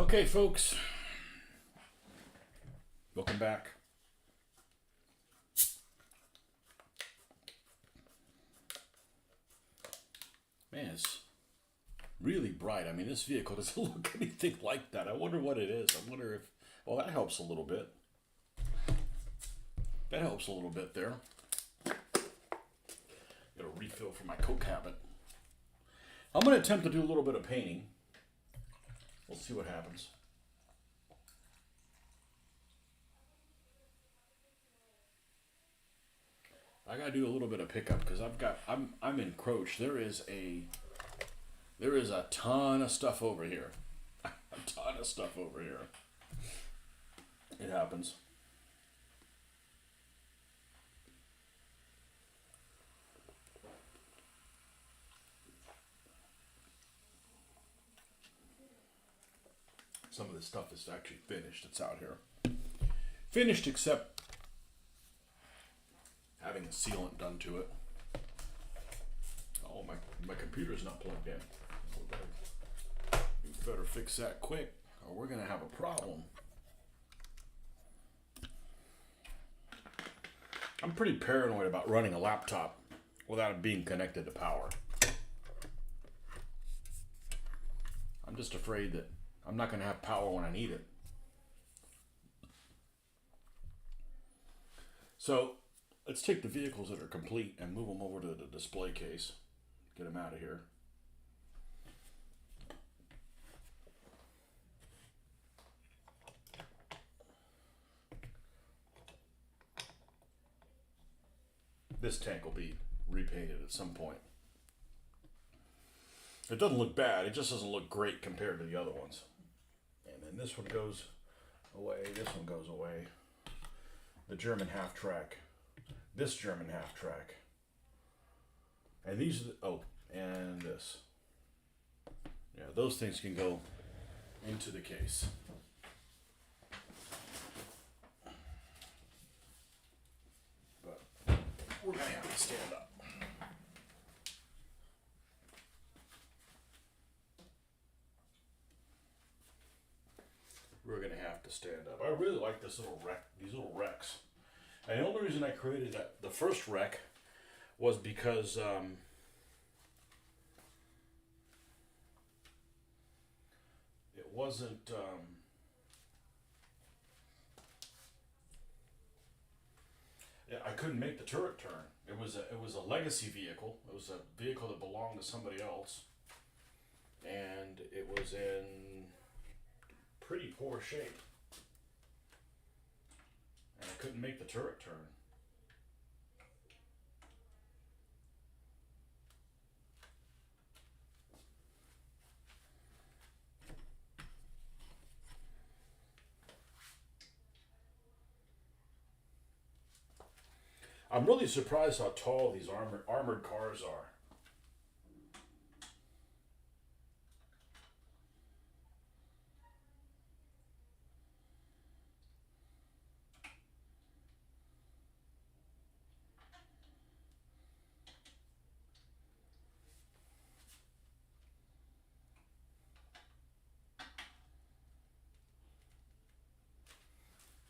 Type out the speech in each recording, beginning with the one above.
Okay, folks, welcome back. Man, it's really bright. I mean, this vehicle doesn't look anything like that. I wonder what it is. I wonder if, well, that helps a little bit. That helps a little bit there. Got a refill for my Coke habit. I'm going to attempt to do a little bit of painting. We'll see what happens. I gotta do a little bit of pickup because I'm encroached. There is a ton of stuff over here. A ton of stuff over here. It happens. Some of this stuff is actually finished. It's out here. Finished except having a sealant done to it. Oh, my computer's not plugged in. You better fix that quick or we're gonna have a problem. I'm pretty paranoid about running a laptop without it being connected to power. I'm just afraid that I'm not gonna have power when I need it. So let's take the vehicles that are complete and move them over to the display case. Get them out of here. This tank will be repainted at some point. It doesn't look bad, it just doesn't look great compared to the other ones. And then this one goes away, this one goes away. The German half track. This German half track. And these are the, oh, and this. Yeah, those things can go into the case. But we're gonna have to stand up. We're gonna have to stand up. I really like this little wreck, these little wrecks. And the only reason I created the first wreck was because it wasn't. I couldn't make the turret turn. It was a legacy vehicle. It was a vehicle that belonged to somebody else, and it was in pretty poor shape. And I couldn't make the turret turn. I'm really surprised how tall these armored cars are.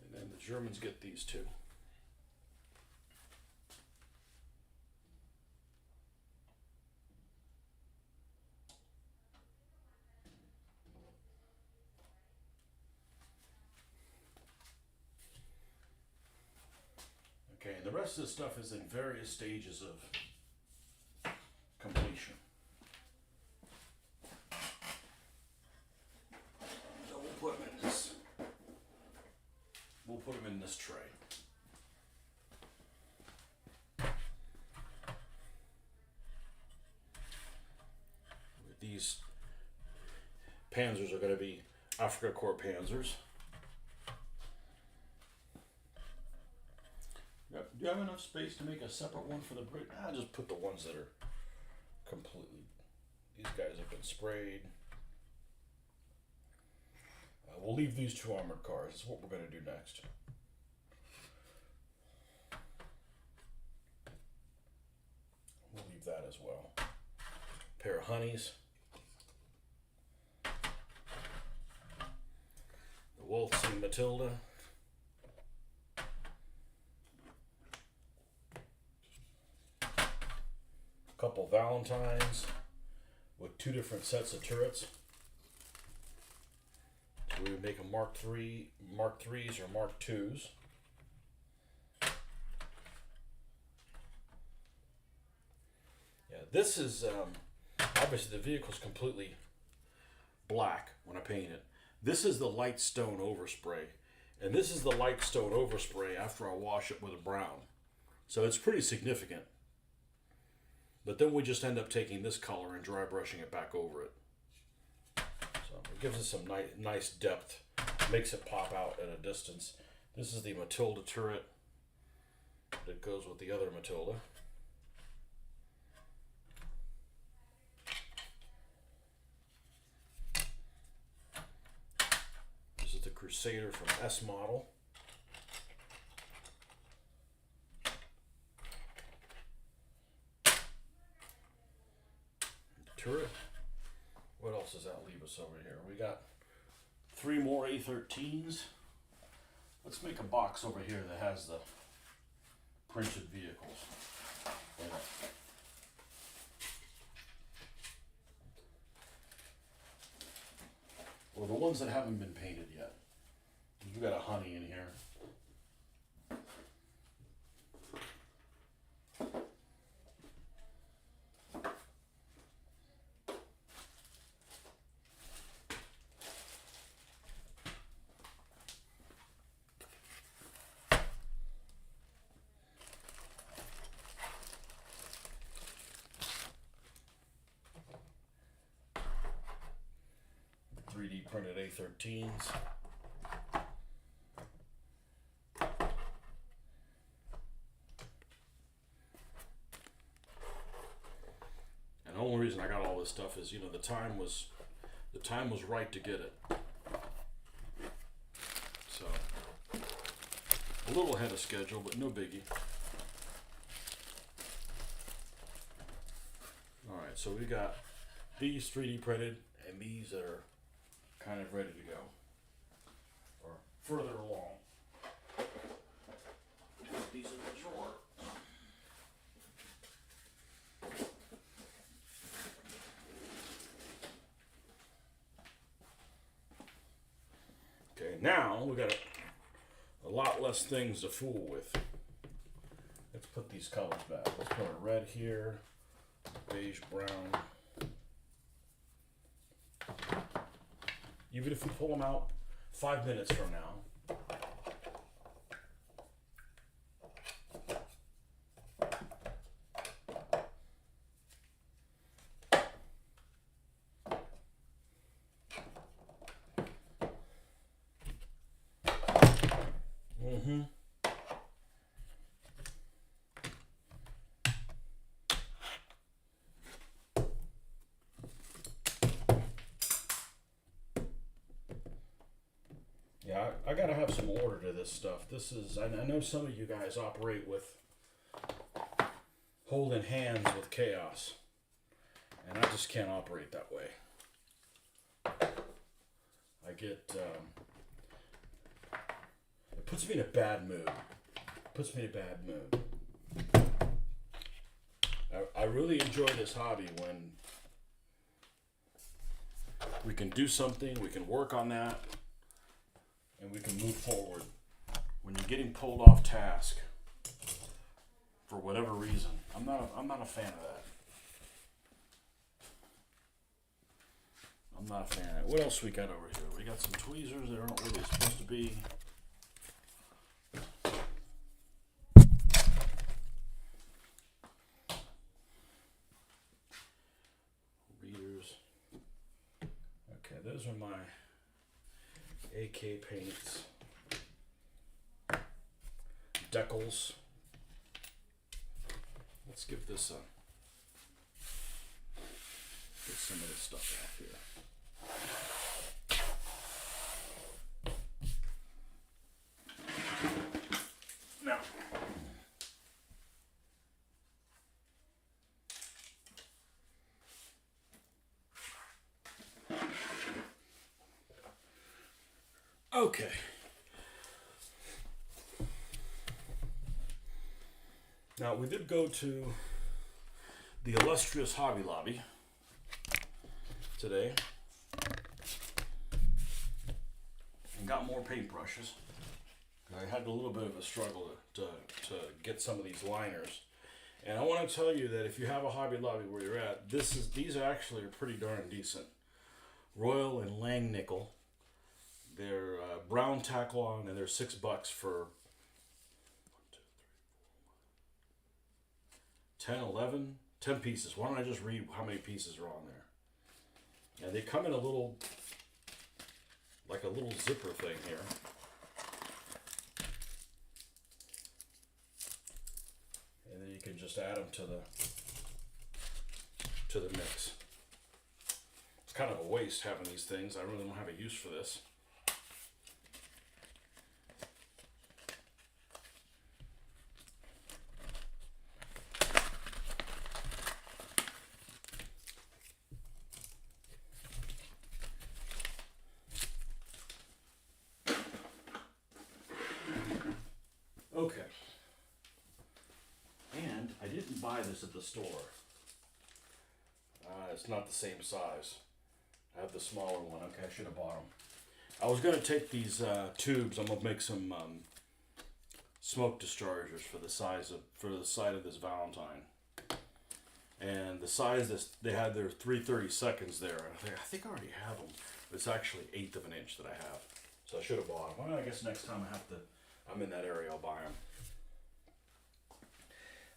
And then the Germans get these too. Okay, and the rest of the stuff is in various stages of completion. So we'll put them in this. We'll put them in this tray. These Panzers are going to be Afrika Korps Panzers. Do you have enough space to make a separate one for the Brit? I'll just put the ones that are completely. These guys have been sprayed. We'll leave these two armored cars. That's what we're going to do next. We'll leave that as well. Pair of honeys. Matilda. Couple Valentines with 2 different sets of turrets. So we would make them Mark 3s or Mark 2s. Yeah, this is obviously the vehicle's completely black when I paint it. This is the light stone overspray, and this is the light stone overspray after I wash it with a brown. So it's pretty significant. But then we just end up taking this color and dry brushing it back over it. So it gives us some nice depth, makes it pop out at a distance. This is the Matilda turret that goes with the other Matilda. This is the Crusader from S model. Turret. What else does that leave us over here? We got 3 more A13s. Let's make a box over here that has the printed vehicles in it. Or the ones that haven't been painted yet. We've got a honey in here. Printed A13s. And the only reason I got all this stuff is, the time was right to get it. So a little ahead of schedule, but no biggie. All right, so we got these 3D printed, and these that are kind of ready to go, or further along. Put these in the drawer. Okay, now we got a lot less things to fool with. Let's put these colors back. Let's put a red here, beige, brown. Even if we pull them out 5 minutes from now. Yeah, I gotta have some order to this stuff. This is, I know some of you guys operate with holding hands with chaos, and I just can't operate that way. I get, it puts me in a bad mood. I really enjoy this hobby when we can do something, we can work on that, and we can move forward. When you're getting pulled off task for whatever reason, I'm not a fan of that. I'm not a fan of it. What else we got over here? We got some tweezers that aren't really supposed to be. Readers. Okay, those are my AK paints. Decals. Let's give this a get some of this stuff off here. Now, okay, Now, we did go to the illustrious Hobby Lobby today and got more paintbrushes. I had a little bit of a struggle to get some of these liners. And I want to tell you that if you have a Hobby Lobby where you're at, these actually are pretty darn decent. Royal and Lang nickel. They're brown Taklon, and they're $6 for 10, 11, 10 pieces. Why don't I just read how many pieces are on there? And they come in a little, like a little zipper thing here. And then you can just add them to the mix. It's kind of a waste having these things. I really don't have a use for this. Okay. And I didn't buy this at the store. It's not the same size. I have the smaller one. Okay, I should have bought them. I was going to take these tubes. I'm going to make some smoke dischargers for the side of this Valentine. And the size they had their 330 seconds there. I think I already have them. But it's actually 1/8 of an inch that I have. So I should have bought them. Well, I guess next time I'm in that area, I'll buy them.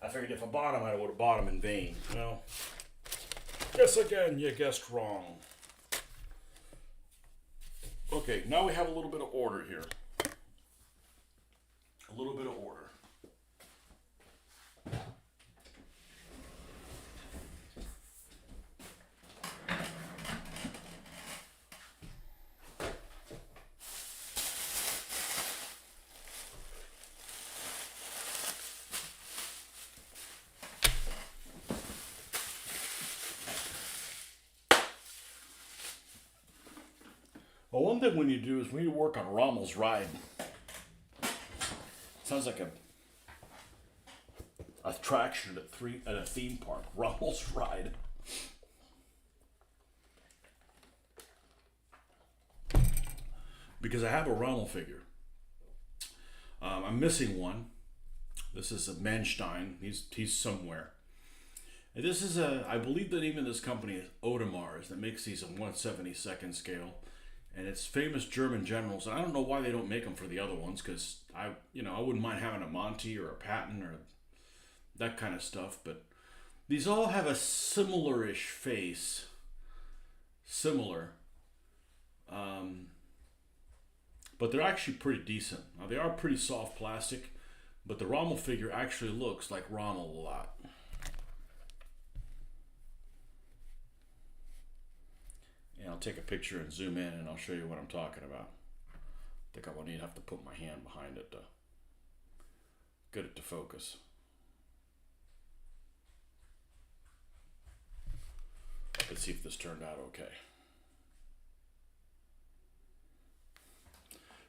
I figured if I bought them, I would have bought them in vain. Well, guess again, you guessed wrong. Okay, now we have a little bit of order here. A little bit of order. Well, one thing when you do is when you work on Rommel's ride, sounds like a attraction at a theme park. Rommel's ride. Because I have a Rommel figure. I'm missing one. This is a Manstein. He's somewhere. And this is I believe that even this company is Audemars that makes these on 1/72nd scale. And it's famous German generals. And I don't know why they don't make them for the other ones, because I wouldn't mind having a Monty or a Patton or that kind of stuff. But these all have a similar-ish face. Similar. But they're actually pretty decent. Now, they are pretty soft plastic, but the Rommel figure actually looks like Rommel a lot. And I'll take a picture and zoom in, and I'll show you what I'm talking about. I think I will need to have to put my hand behind it to get it to focus. Let's see if this turned out okay.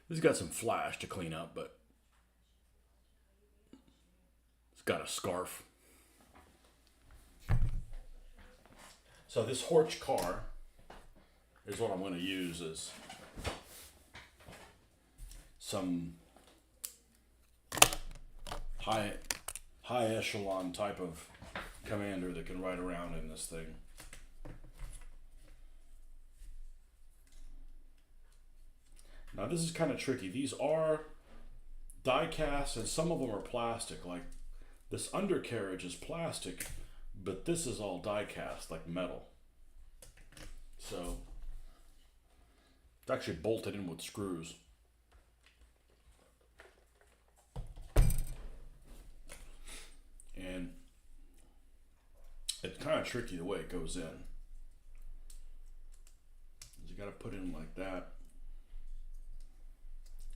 This has got some flash to clean up, but it's got a scarf. So this Horch car is what I'm going to use as some high echelon type of commander that can ride around in this thing. Now this is kind of tricky. These are die cast and some of them are plastic. Like this undercarriage is plastic, but this is all die cast, like metal. So it's actually bolted in with screws. And it's kind of tricky the way it goes in. You got to put in like that.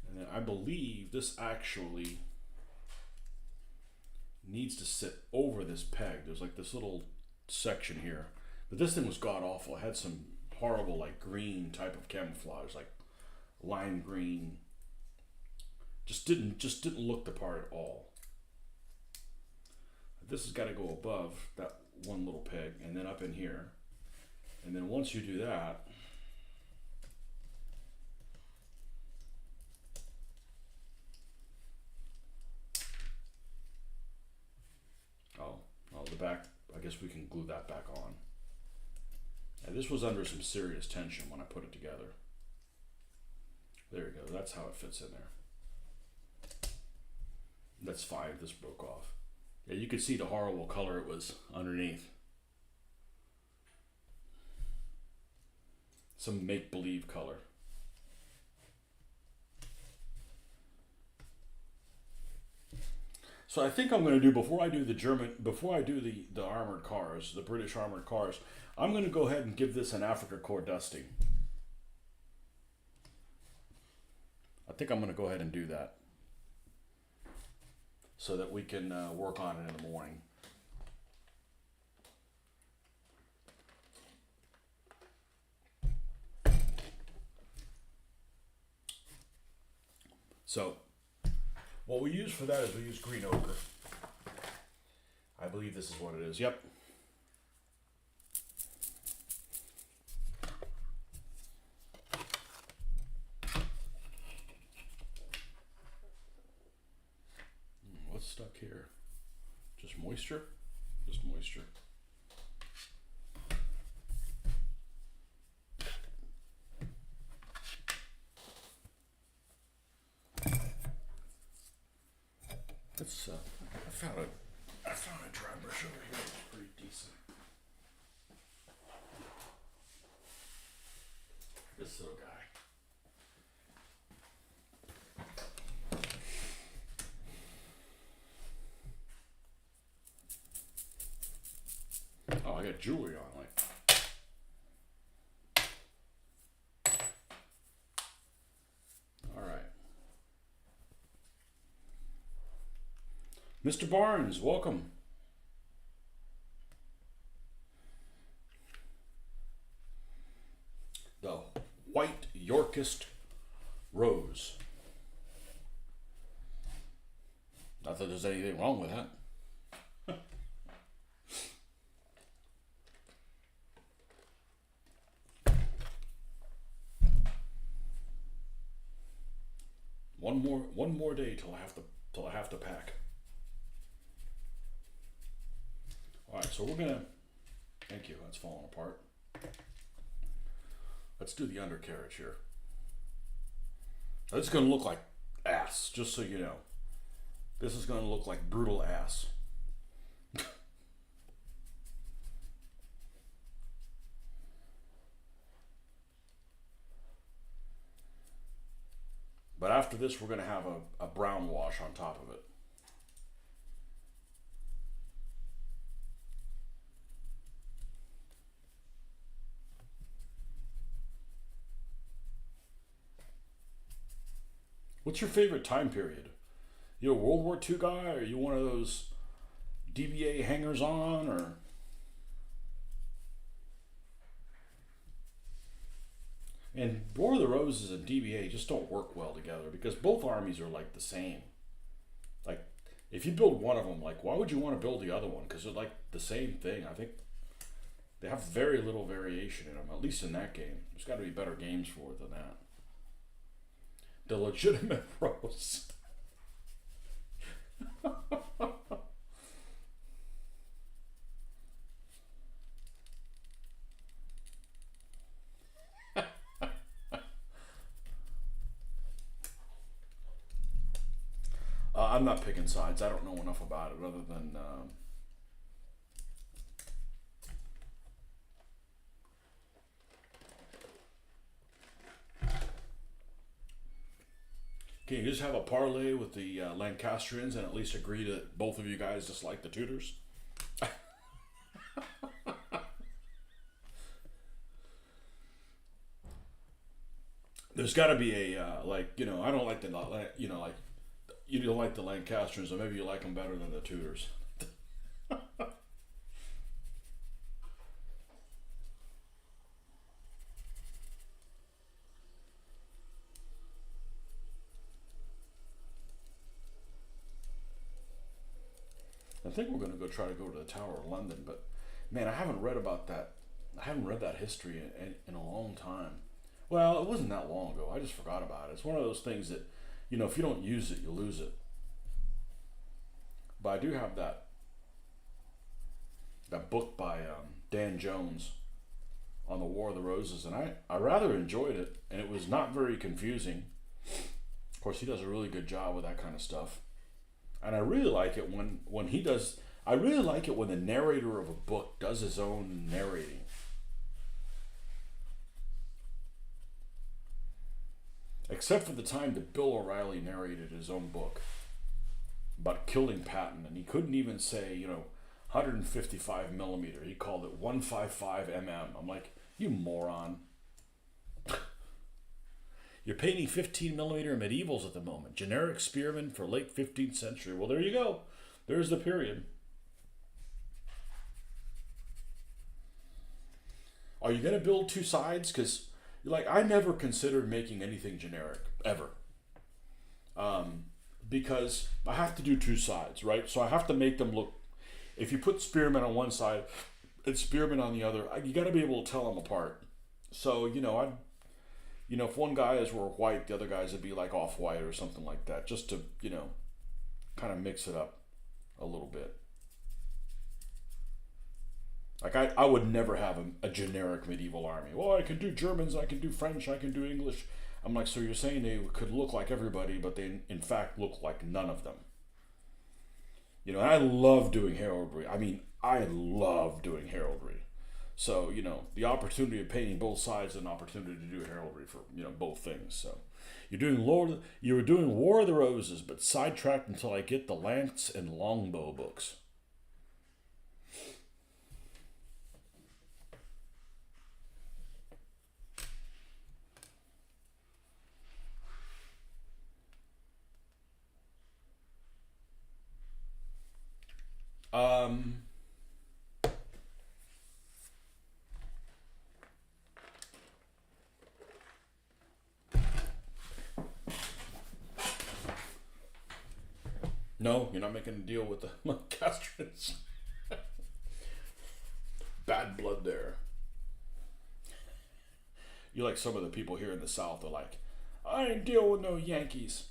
And then I believe this actually needs to sit over this peg. There's like this little section here. But this thing was god awful. It had some horrible like green type of camouflage, like lime green. Just didn't look the part at all. this has got to go above that one little peg and then up in here. And then once you do that, the back, I guess we can glue that back on. Now this was under some serious tension when I put it together. There you go, that's how it fits in there. That's fine, this broke off. Yeah, you could see the horrible color it was underneath. Some make-believe color. So I think I'm going to do, before I do the armored cars, the British armored cars, I'm going to go ahead and give this an Africa core dusting. I think I'm going to go ahead and do that so that we can work on it in the morning. So what we use for that is we use green ochre. I believe this is what it is. Yep. What's stuck here? Just moisture? Just moisture. Let's, I found a dry brush over here. It's pretty decent. This little guy. Oh, I got jewelry on, like. All right. Mr. Barnes, welcome. The white Yorkist rose. Not that there's anything wrong with that. One more day till I have to pack. All right, so we're gonna. Thank you. That's falling apart. Let's do the undercarriage here. It's gonna look like ass, just so you know. This is gonna look like brutal ass. But after this, we're gonna have a brown wash on top of it. What's your favorite time period? You a World War II guy, or are you one of those DBA hangers-on, or? And War of the Roses and DBA just don't work well together because both armies are like the same. Like, if you build one of them, like, why would you want to build the other one? Because they're like the same thing. I think they have very little variation in them, at least in that game. There's got to be better games for it than that. The legitimate rose. I'm not picking sides. I don't know enough about it other than can you just have a parlay with the Lancastrians and at least agree that both of you guys dislike the Tudors? There's got to be a like, you know, I don't like the, you know, like, you don't like the Lancastrians, or maybe you like them better than the Tudors. I think we're going to go try to go to the Tower of London, but man, I haven't read about that. I haven't read that history in a long time. Well, it wasn't that long ago. I just forgot about it. It's one of those things that, if you don't use it, you lose it. But I do have that book by Dan Jones on the War of the Roses, and I rather enjoyed it, and it was not very confusing. Of course, he does a really good job with that kind of stuff. And I really like it when he does, I really like it when the narrator of a book does his own narrating. Except for the time that Bill O'Reilly narrated his own book about killing Patton, and he couldn't even say, 155 millimeter. He called it 155 mm. I'm like, you moron. You're painting 15 millimeter medievals at the moment. Generic spearmen for late 15th century. Well, there you go. There's the period. Are you going to build two sides? Because, I never considered making anything generic, ever. Because I have to do two sides, right? So I have to make them look, if you put spearmen on one side and spearmen on the other, you got to be able to tell them apart. So, if one guy's were white, the other guys would be like off-white or something like that, just to, kind of mix it up a little bit. Like, I would never have a generic medieval army. Well, I can do Germans, I can do French, I can do English. I'm like, so you're saying they could look like everybody, but they in fact look like none of them. I love doing heraldry. I love doing heraldry. So, the opportunity of painting both sides is an opportunity to do heraldry for, both things. So, you were doing War of the Roses, but sidetracked until I get the Lance and Longbow books. No, you're not making a deal with the Lancastrians. Bad blood there. You like some of the people here in the South are like, I ain't deal with no Yankees.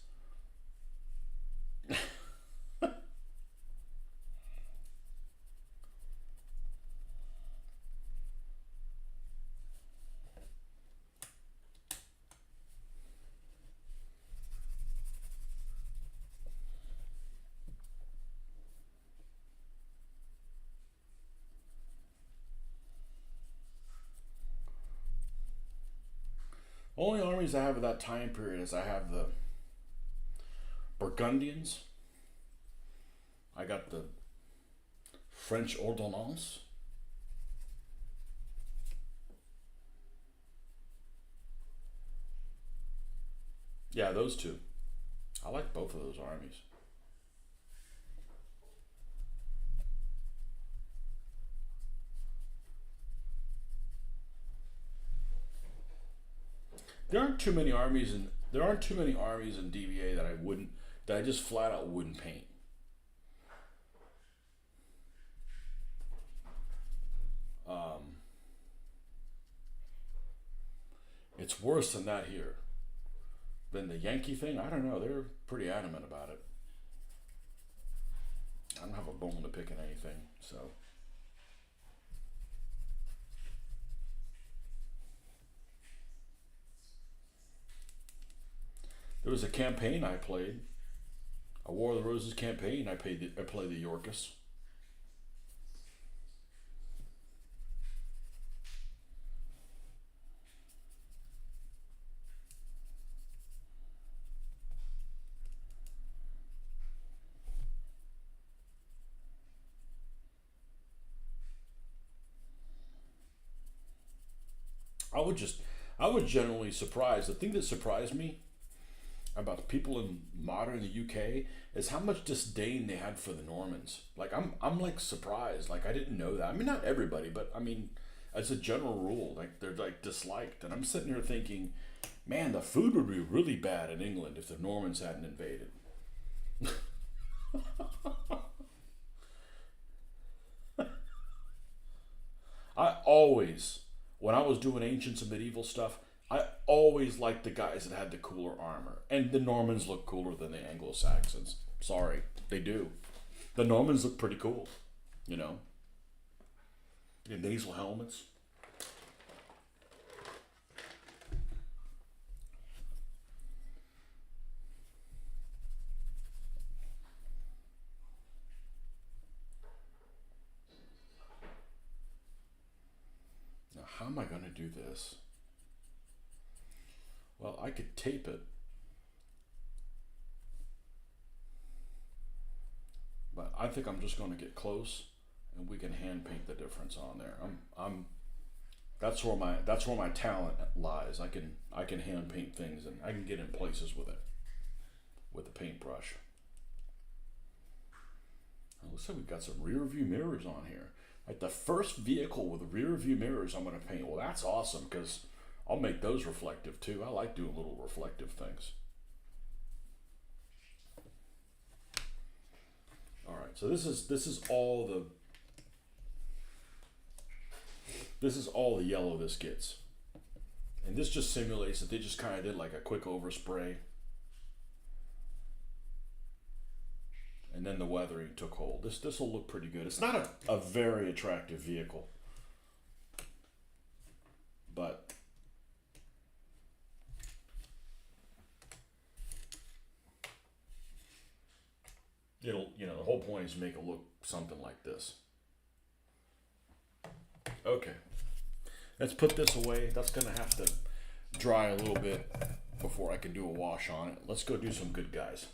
Only armies I have at that time period is I have the Burgundians. I got the French Ordonnance. Yeah, those two. I like both of those armies. There aren't too many armies in DBA that I just flat out wouldn't paint. It's worse than that here. Than the Yankee thing, I don't know. They're pretty adamant about it. I don't have a bone to pick in anything, so. There was a campaign I played, a War of the Roses campaign. I played the Yorkists. I was generally surprised. The thing that surprised me about the people in modern UK is how much disdain they had for the Normans. Like I'm like surprised. Like I didn't know that. I mean, not everybody, but I mean, as a general rule, like they're like disliked. And I'm sitting here thinking, man, the food would be really bad in England if the Normans hadn't invaded. always, when I was doing ancients and medieval stuff, I always liked the guys that had the cooler armor. And the Normans look cooler than the Anglo-Saxons. Sorry, they do. The Normans look pretty cool, you know. The nasal helmets. Now, how am I going to do this? Well, I could tape it. But I think I'm just going to get close, and we can hand paint the difference on there. That's where my talent lies. I can hand paint things, and I can get in places with it, with a paintbrush. Looks like we've got some rear view mirrors on here. Like the first vehicle with rear view mirrors I'm going to paint. Well, that's awesome because I'll make those reflective too. I like doing little reflective things. All right, so this is all the yellow this gets, and this just simulates that they just kind of did like a quick overspray, and then the weathering took hold. This will look pretty good. It's not a very attractive vehicle, but it'll, you know, the whole point is to make it look something like this. Okay, let's put this away. That's gonna have to dry a little bit before I can do a wash on it. Let's go do some good guys.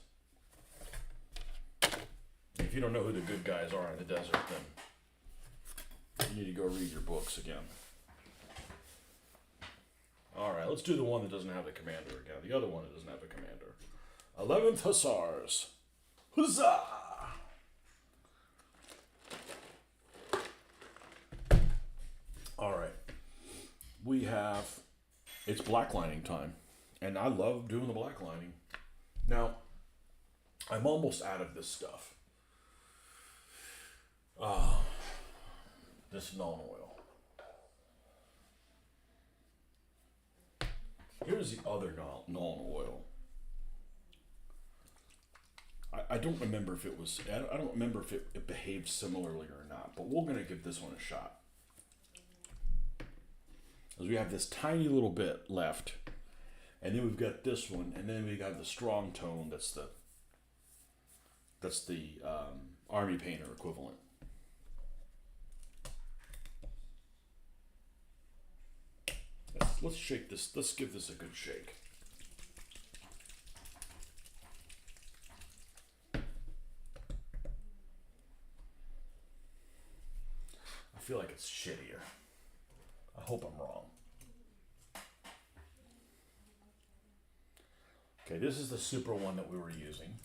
If you don't know who the good guys are in the desert, then you need to go read your books again. All right, let's do the one that doesn't have the commander again. The other one that doesn't have a commander. 11th Hussars. Huzzah! All right, we have, it's blacklining time, and I love doing the blacklining. Now, I'm almost out of this stuff. This Nuln Oil. Here's the other Nuln Oil. I don't remember if it was, I don't remember if it behaved similarly or not, but we're going to give this one a shot. Because we have this tiny little bit left, and then we've got this one, and then we got the strong tone. That's the army painter equivalent. Let's shake this. Let's give this a good shake. I feel like it's shittier. I hope I'm wrong. Okay, this is the super one that we were using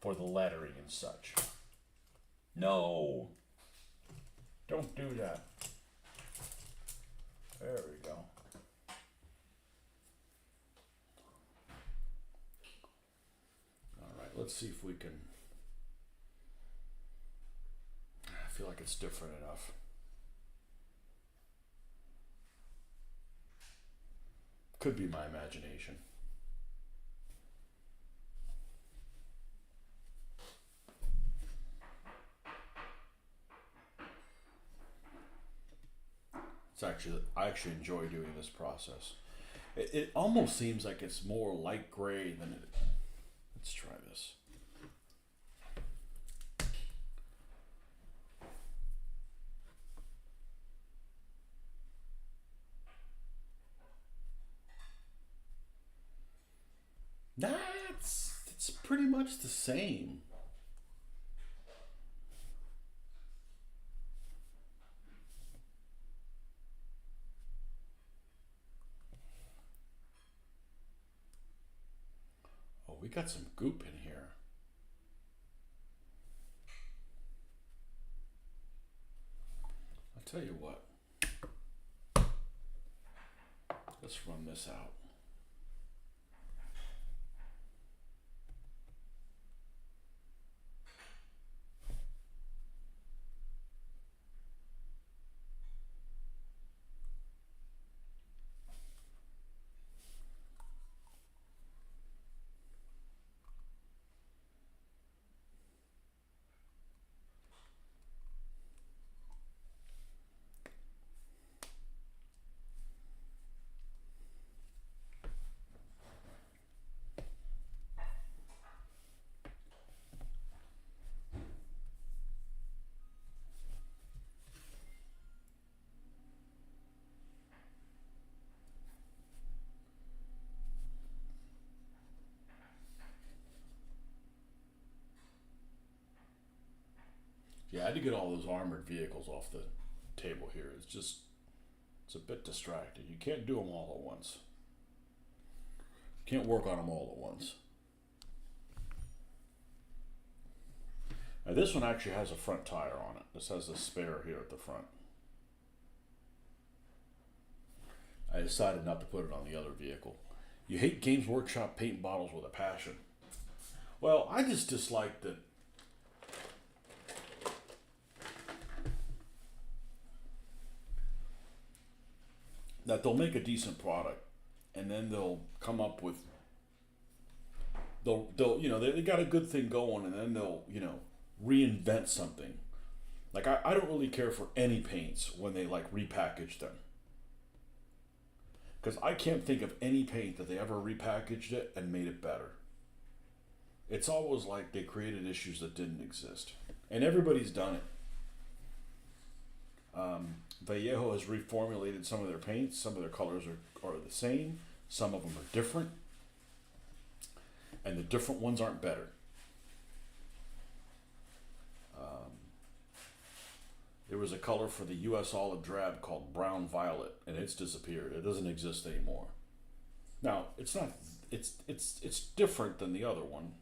for the lettering and such. No! Don't do that. There we go. All right, let's see if we can. I feel like it's different enough. Could be my imagination. I actually enjoy doing this process. It almost seems like it's more light gray than it. Let's try this. It's pretty much the same. Oh, we got some goop in here. I'll tell you what. Let's run this out. get all those armored vehicles off the table here. It's a bit distracting. You can't do them all at once. Can't work on them all at once. Now this one actually has a front tire on it. This has a spare here at the front. I decided not to put it on the other vehicle. You hate Games Workshop paint bottles with a passion. Well, I just dislike that they'll make a decent product and then they'll come up with they'll they got a good thing going and then they'll reinvent something. Like I don't really care for any paints when they like repackage them, because I can't think of any paint that they ever repackaged it and made it better. It's always like they created issues that didn't exist, and everybody's done it. Vallejo has reformulated some of their paints. Some of their colors are the same. Some of them are different. And the different ones aren't better. There was a color for the US Olive Drab called Brown Violet, and it's disappeared. It doesn't exist anymore. Now, it's different than the other one,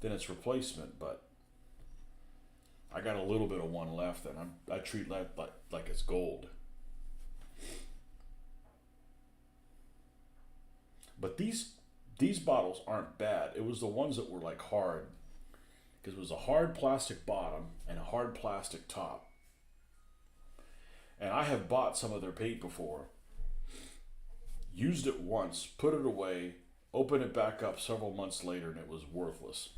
than its replacement, but I got a little bit of one left, and I treat that like it's gold. But these bottles aren't bad. It was the ones that were like hard, because it was a hard plastic bottom and a hard plastic top. And I have bought some of their paint before, used it once, put it away, opened it back up several months later, and it was worthless.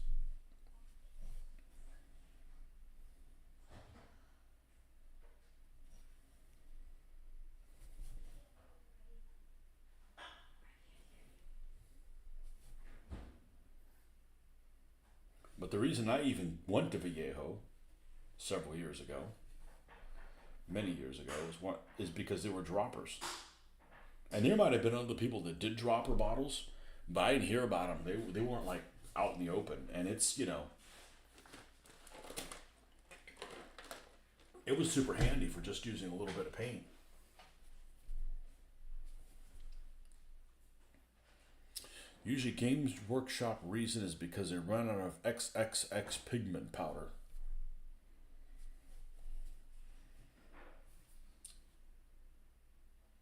But the reason I even went to Vallejo several years ago, many years ago, is because they were droppers. And there might have been other people that did dropper bottles, but I didn't hear about them. They weren't like out in the open. And it's, it was super handy for just using a little bit of paint. Usually Games Workshop reason is because they run out of XXX pigment powder.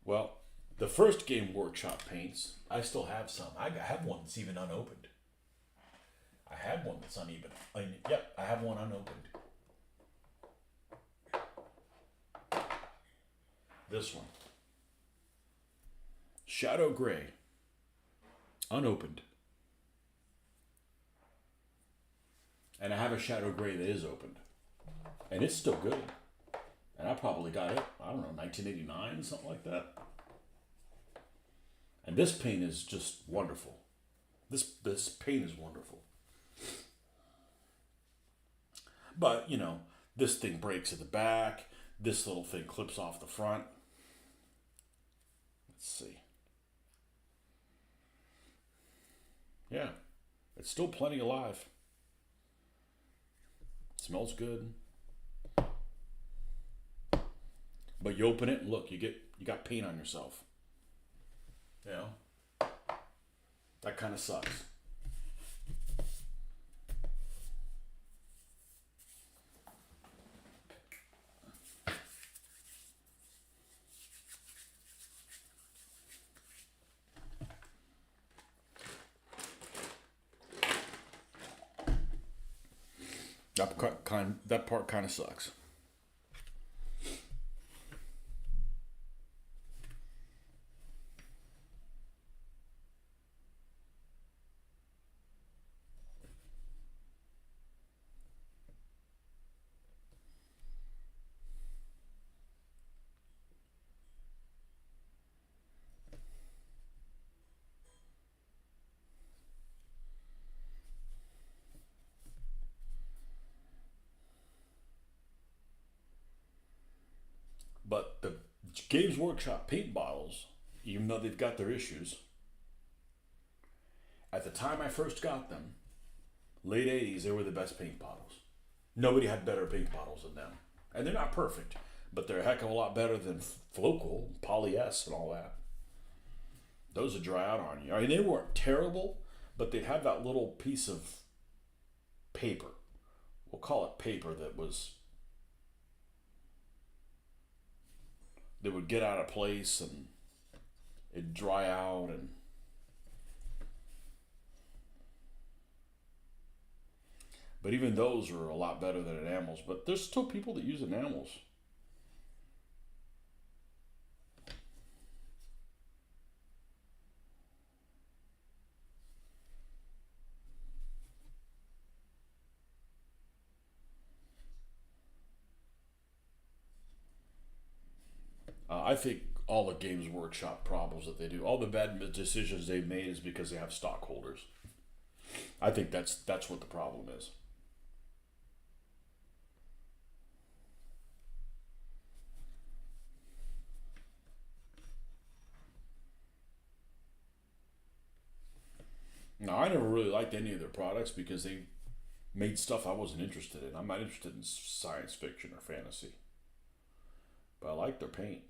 Well, the first Game Workshop paints, I still have some. I have one that's even unopened. I have one that's uneven. Yep, I have one unopened. This one. Shadow Gray. Unopened. And I have a Shadow Gray that is opened. And it's still good. And I probably got it, I don't know, 1989, something like that. And this paint is just wonderful. This paint is wonderful. But, this thing breaks at the back. This little thing clips off the front. Let's see. Yeah, it's still plenty alive. Smells good. But you open it and look, you got paint on yourself. That kind of sucks. That part kind of sucks. But the Games Workshop paint bottles, even though they've got their issues, at the time I first got them, late 80s, they were the best paint bottles. Nobody had better paint bottles than them. And they're not perfect, but they're a heck of a lot better than Flocal, Poly S, and all that. Those would dry out on you. I mean, they weren't terrible, but they'd have that little piece of paper. We'll call it paper that would get out of place and it'd dry out and but even those are a lot better than enamels. But there's still people that use enamels. I think all the Games Workshop problems that they do, all the bad decisions they've made, is because they have stockholders. I think that's what the problem is. Now, I never really liked any of their products because they made stuff I wasn't interested in. I'm not interested in science fiction or fantasy, but I like their paint.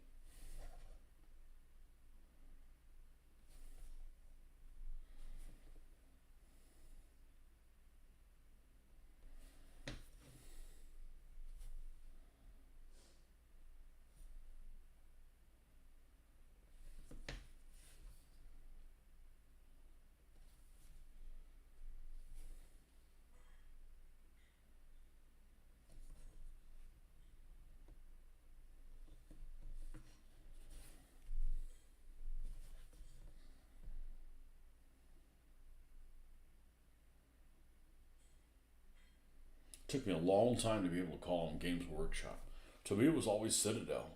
It took me a long time to be able to call them Games Workshop. To me, it was always Citadel.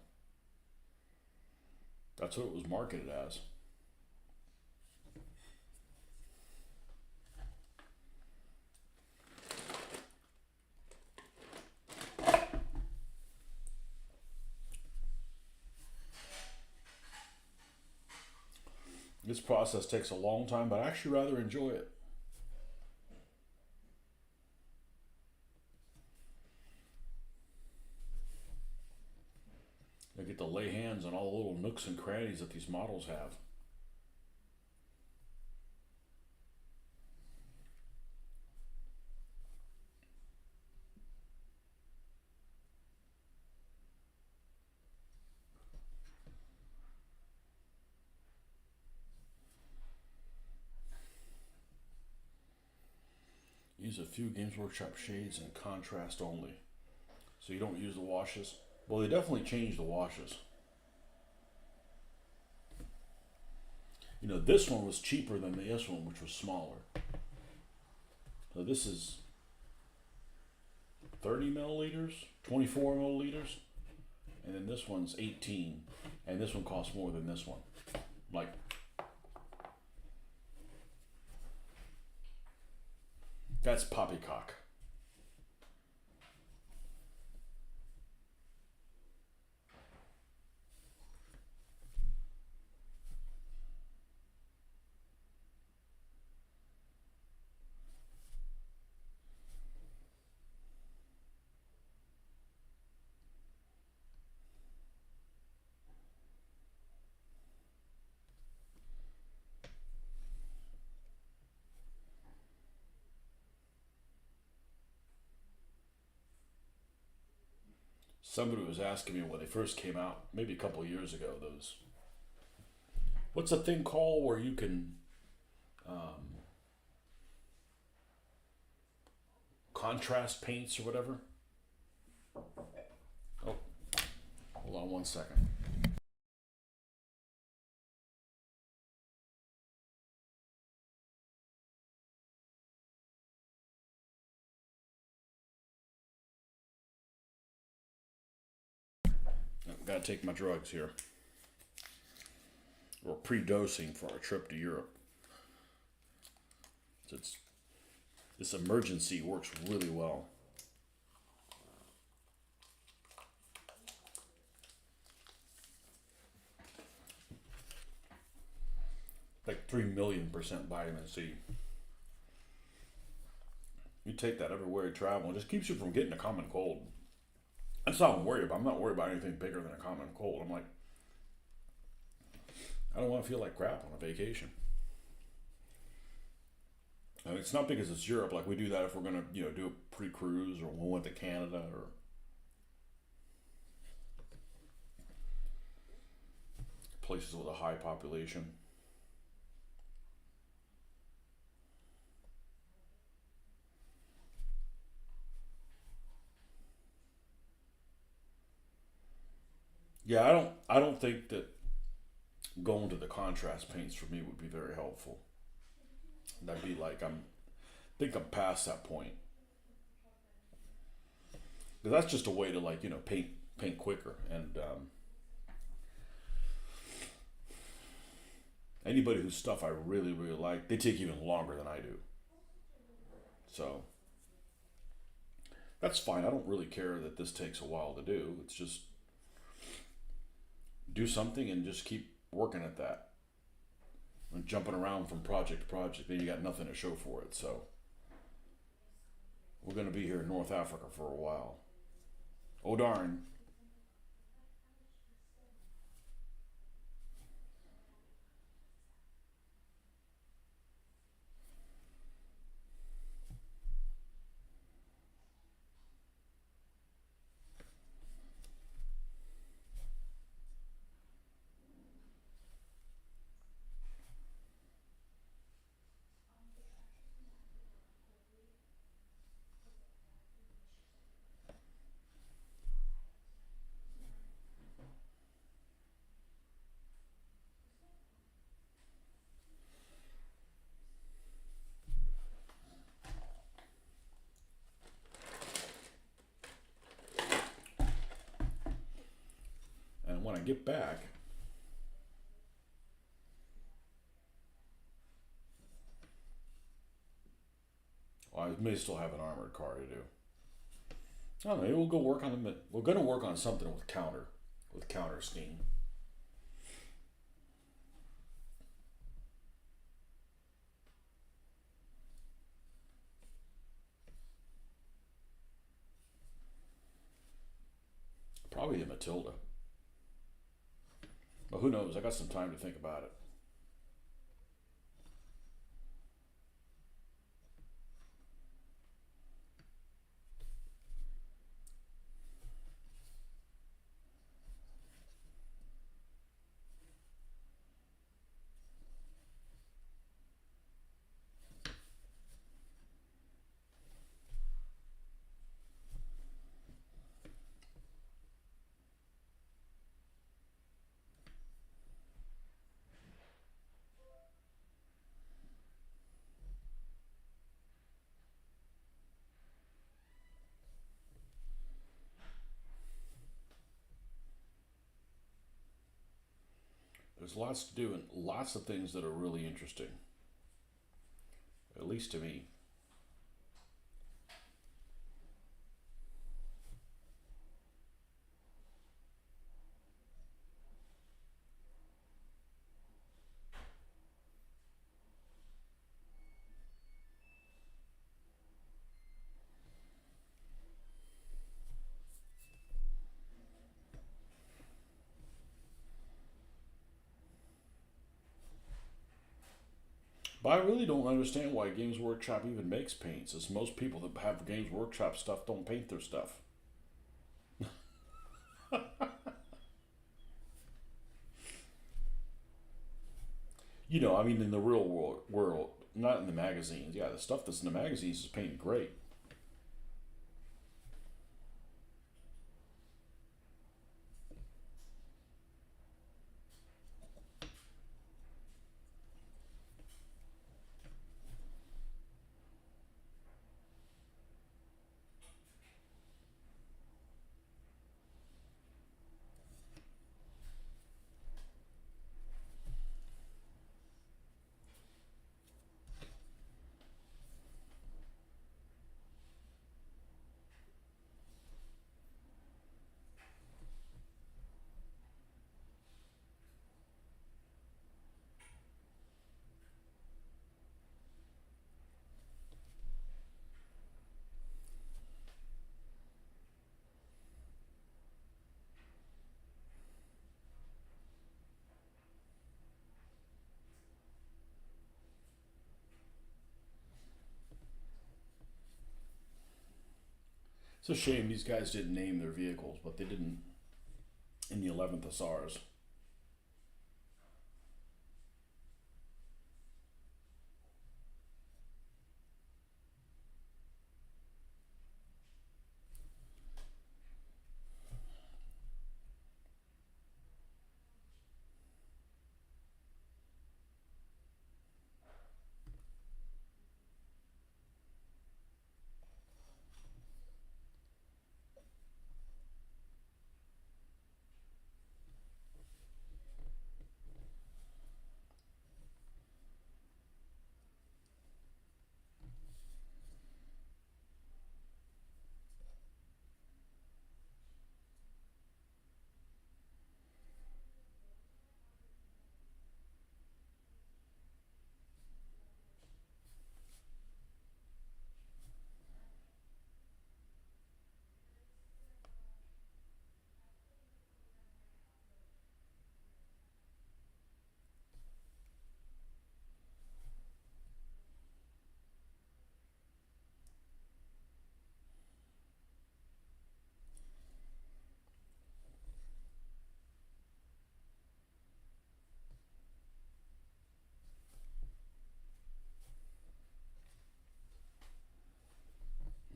That's what it was marketed as. This process takes a long time, but I actually rather enjoy it. I get to lay hands on all the little nooks and crannies that these models have. Use a few Games Workshop shades in contrast only. So you don't use the washes. Well, they definitely changed the washes. You know, this one was cheaper than this one, which was smaller. So this is 30 milliliters, 24 milliliters, and then this one's 18, and this one costs more than this one. Like, that's poppycock. Somebody was asking me when they first came out, maybe a couple of years ago, those, what's a thing called where you can contrast paints or whatever? Oh, hold on one second. I've got to take my drugs here. We're pre-dosing for our trip to Europe. So this emergency works really well. Like 3,000,000% vitamin C. take that everywhere you travel. It just keeps you from getting a common cold. That's not what I'm worried about. I'm not worried about anything bigger than a common cold. I'm like, I don't want to feel like crap on a vacation. I mean, it's not because it's Europe. Like we do that if we're gonna, do a pre-cruise or we went to Canada or places with a high population. Yeah, I don't think that going to the contrast paints for me would be very helpful. That'd be like think I'm past that point. Because that's just a way to like paint quicker. And anybody whose stuff I really really like, they take even longer than I do. So that's fine. I don't really care that this takes a while to do. It's just do something and just keep working at that. And jumping around from project to project, then you got nothing to show for it. So we're going to be here in North Africa for a while. Oh darn. And when I get back, well, I may still have an armored car to do. I don't know. Maybe we'll go work on them. We're going to work on something with counter scheme. Probably a Matilda. But who knows? I got some time to think about it. There's lots to do and lots of things that are really interesting, at least to me. But I really don't understand why Games Workshop even makes paints, as most people that have Games Workshop stuff don't paint their stuff. I mean, in the real world, not in the magazines. Yeah, the stuff that's in the magazines is painted great. It's a shame these guys didn't name their vehicles, but they didn't in the 11th Hussars.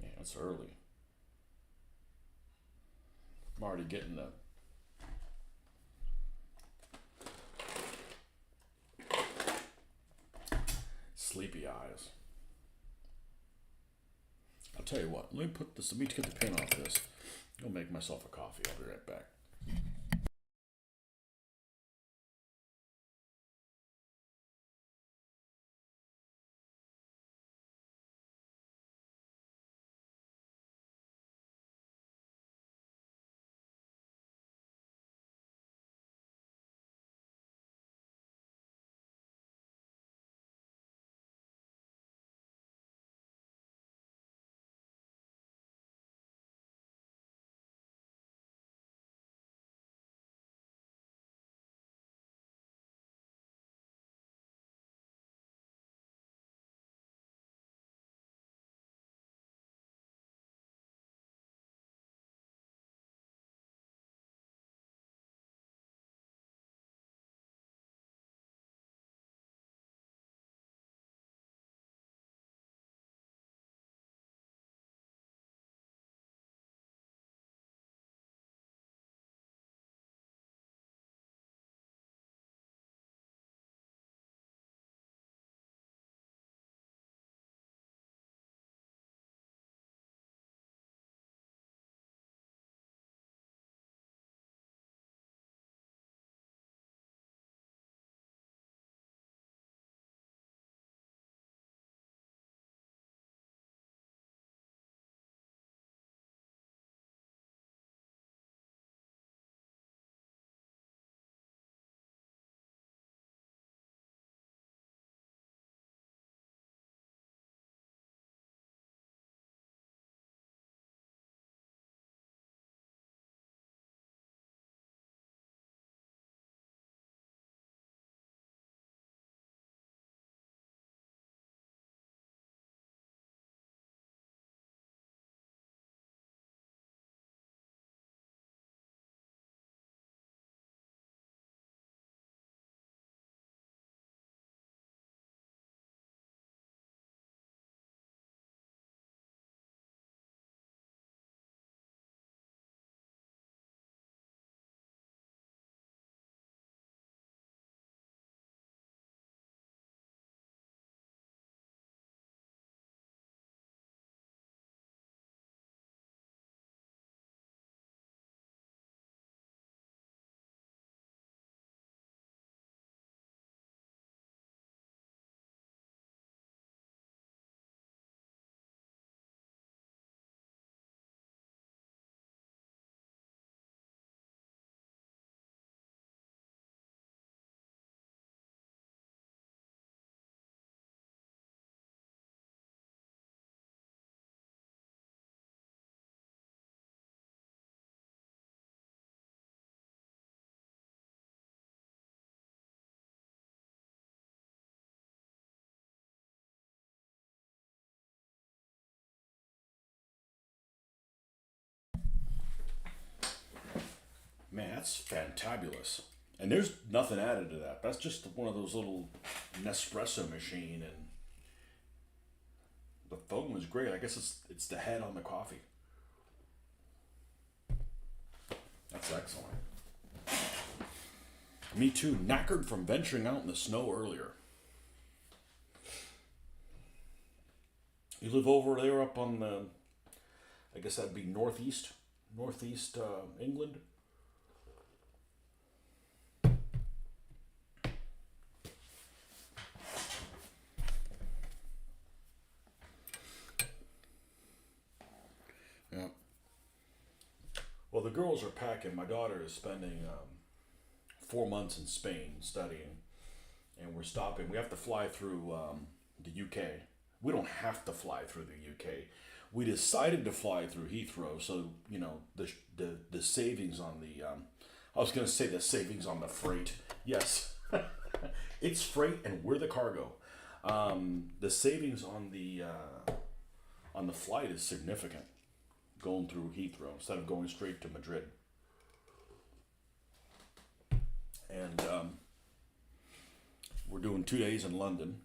Man, it's early. I'm already getting the sleepy eyes. I'll tell you what, let me get the pin off this. I'll make myself a coffee. I'll be right back. Man, that's fantabulous. And there's nothing added to that. That's just one of those little Nespresso machine, and the foam is great. I guess it's the head on the coffee. That's excellent. Me too. Knackered from venturing out in the snow earlier. You live over there up on the, I guess that'd be northeast England. Yeah. Well, the girls are packing. My daughter is spending 4 months in Spain studying, and we're stopping. We have to fly through the UK. We don't have to fly through the UK. We decided to fly through Heathrow, so you know the savings on the. I was going to say the savings on the freight. Yes, it's freight, and we're the cargo. The savings on the flight is significant, going through Heathrow instead of going straight to Madrid. And we're doing 2 days in London.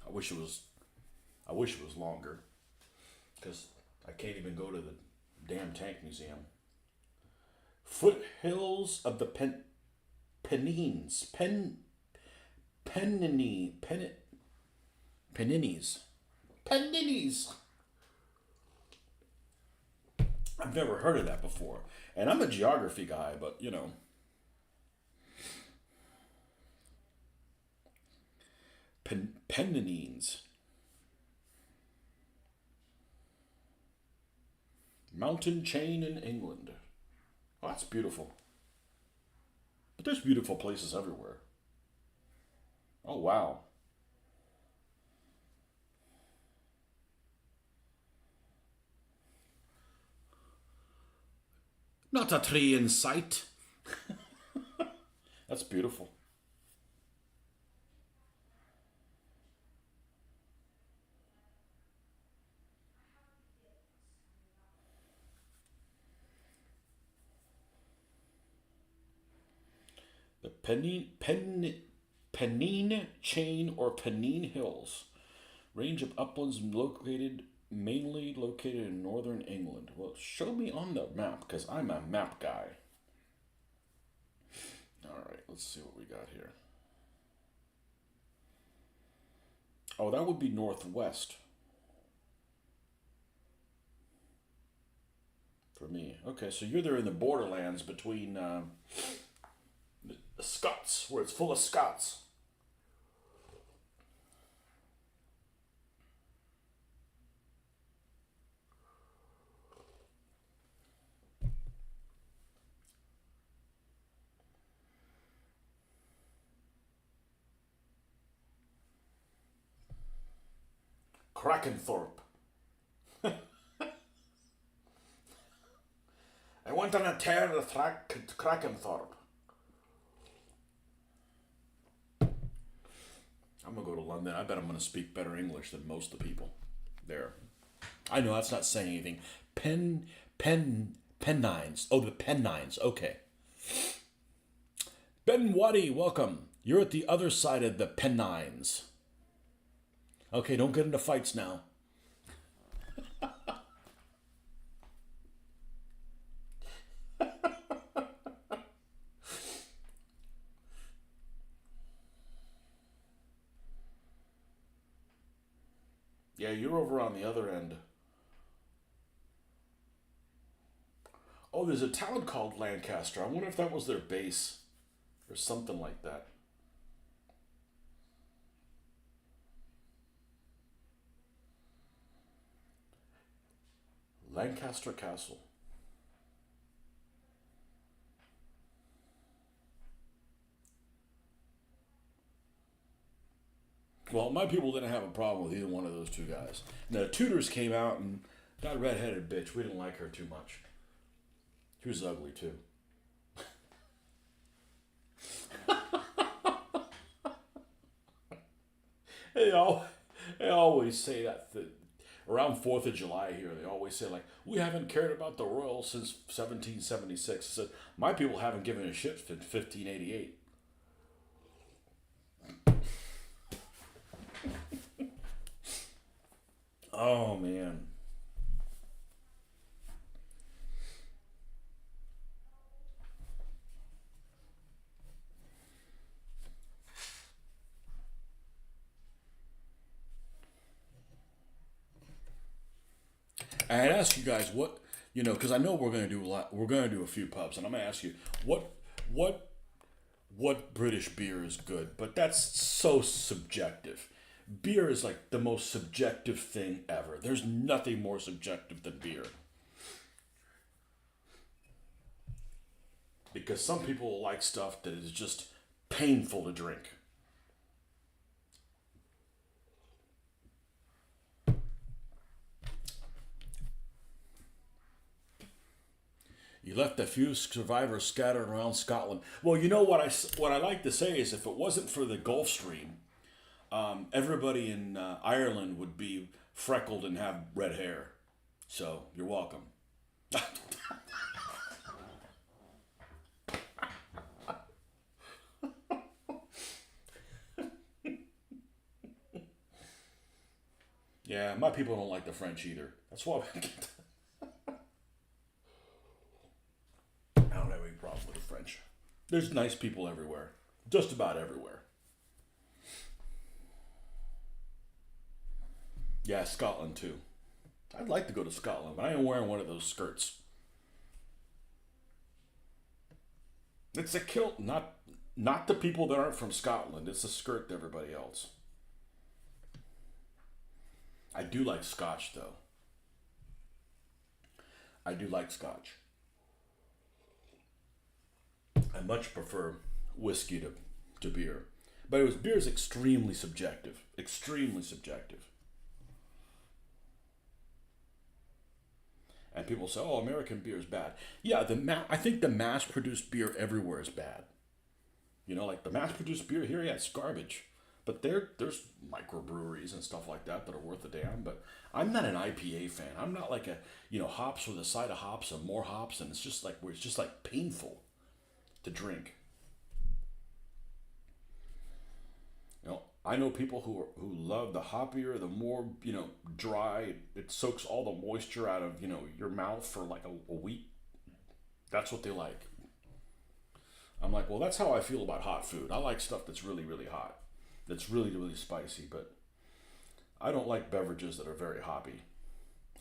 I wish it was longer, because I can't even go to the damn tank museum. Foothills of the Pennines. Pennines. I've never heard of that before. And I'm a geography guy, but you know. Pennines. Mountain chain in England. Oh, that's beautiful. But there's beautiful places everywhere. Oh, wow. Not a tree in sight. That's beautiful. The Pennine Chain or Pennine Hills, range of uplands mainly located in northern England. Well, show me on the map, because I'm a map guy. All right, let's see what we got here. Oh, that would be northwest for me. Okay, so you're there in the borderlands between the Scots, where it's full of Scots. Krakenthorpe. I went on a tear to Krakenthorpe. I'm gonna go to London. I bet I'm gonna speak better English than most of the people there. I know that's not saying anything. Pennines. Oh, the Pennines. Okay. Ben Waddy, welcome. You're at the other side of the Pennines. Okay, don't get into fights now. Yeah, you're over on the other end. Oh, there's a town called Lancaster. I wonder if that was their base or something like that. Lancaster Castle. Well, my people didn't have a problem with either one of those two guys. Now, the Tudors came out, and that redheaded bitch, we didn't like her too much. She was ugly, too. They always say that. around 4th of July here, they always say, like, we haven't cared about the Royals since 1776. I said, my people haven't given a shit since 1588. Oh, man. I'd ask you guys what, because I know we're going to do a lot. We're going to do a few pubs, and I'm going to ask you what what what British beer is good, but that's so subjective. Beer is like the most subjective thing ever. There's nothing more subjective than beer. Because some people like stuff that is just painful to drink. You left a few survivors scattered around Scotland. Well, what I like to say is if it wasn't for the Gulf Stream, everybody in Ireland would be freckled and have red hair. So you're welcome. Yeah, my people don't like the French either. That's why I don't have any problem with the French. There's nice people everywhere, just about everywhere. Yeah, Scotland too. I'd like to go to Scotland, but I ain't wearing one of those skirts. It's a kilt, not the people that aren't from Scotland. It's a skirt to everybody else. I do like Scotch though. I do like Scotch. I much prefer whiskey to beer. But beer is extremely subjective. Extremely subjective. And people say, "Oh, American beer is bad." Yeah, I think the mass-produced beer everywhere is bad. Like the mass-produced beer here, yeah, it's garbage. But there's microbreweries and stuff like that are worth a damn. But I'm not an IPA fan. I'm not like hops with a side of hops and more hops, and it's just like painful to drink. I know people who love the hoppier, the more dry. It soaks all the moisture out of your mouth for like a week. That's what they like. I'm like, well, that's how I feel about hot food. I like stuff that's really really hot, that's really really spicy. But I don't like beverages that are very hoppy.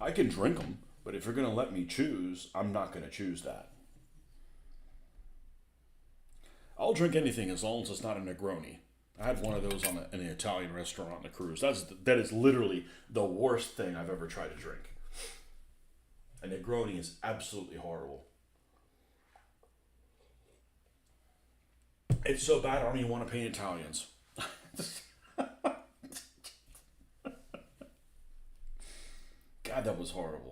I can drink them, but if you're gonna let me choose, I'm not gonna choose that. I'll drink anything as long as it's not a Negroni. I had one of those in an Italian restaurant on a cruise. That is literally the worst thing I've ever tried to drink. A Negroni is absolutely horrible. It's so bad I don't even want to paint Italians. God, that was horrible.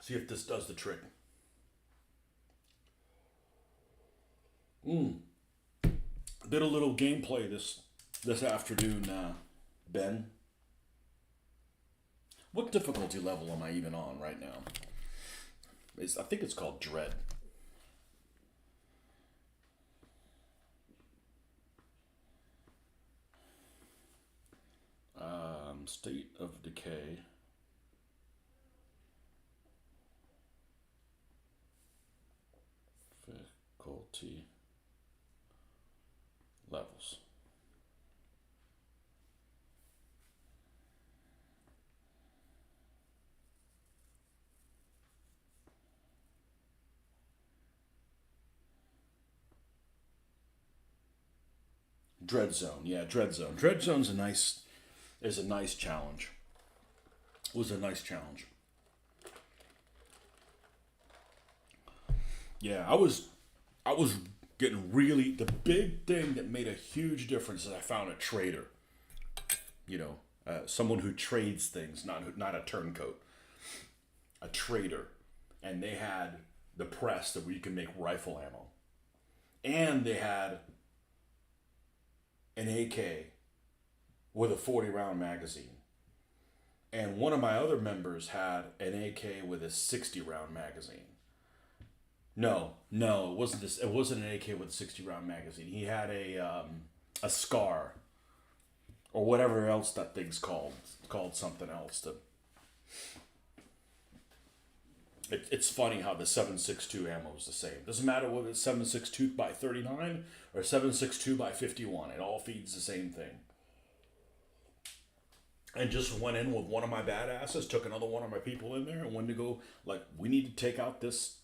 See if this does the trick. Did a little gameplay this afternoon, Ben. What difficulty level am I even on right now? I think it's called Dread. State of Decay. Difficulty levels. Dread Zone, yeah, Dread Zone. Dread Zone's is a nice challenge. Was a nice challenge. Yeah, I was getting really the big thing that made a huge difference is I found a trader. You know, someone who trades things, not a turncoat, a trader, and they had the press that where you can make rifle ammo, and they had an AK with a 40 round magazine. And one of my other members had an AK with a 60 round magazine. No, it wasn't this. It wasn't an AK with a 60 round magazine. He had a SCAR or whatever else that thing's called. It's called something else. It's funny how the 7.62 ammo is the same. Doesn't matter whether it's 7.62 by 39 or 7.62 by 51. It all feeds the same thing. And just went in with one of my badasses, took another one of my people in there, and went to go like, we need to take out this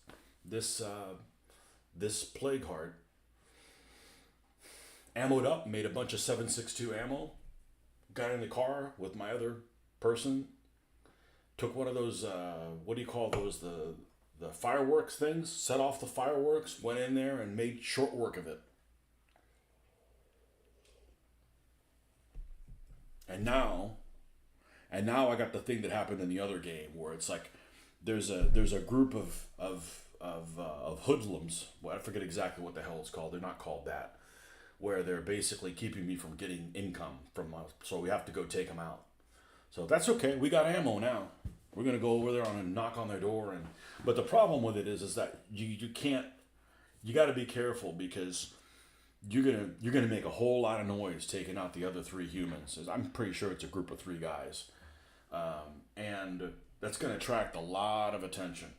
plague heart. Ammoed up, made a bunch of 7.62 ammo. Got in the car with my other person. Took one of those what do you call those, the fireworks things? Set off the fireworks. Went in there and made short work of it. And now I got the thing that happened in the other game where it's like there's a group of hoodlums. Well, I forget exactly what the hell it's called. They're not called that. Where they're basically keeping me from getting income from us. So we have to go take them out. So that's okay. We got ammo now. We're gonna go over there and knock on their door. But the problem with it is that you can't. You got to be careful because you're gonna make a whole lot of noise taking out the other three humans. I'm pretty sure it's a group of three guys, and that's gonna attract a lot of attention,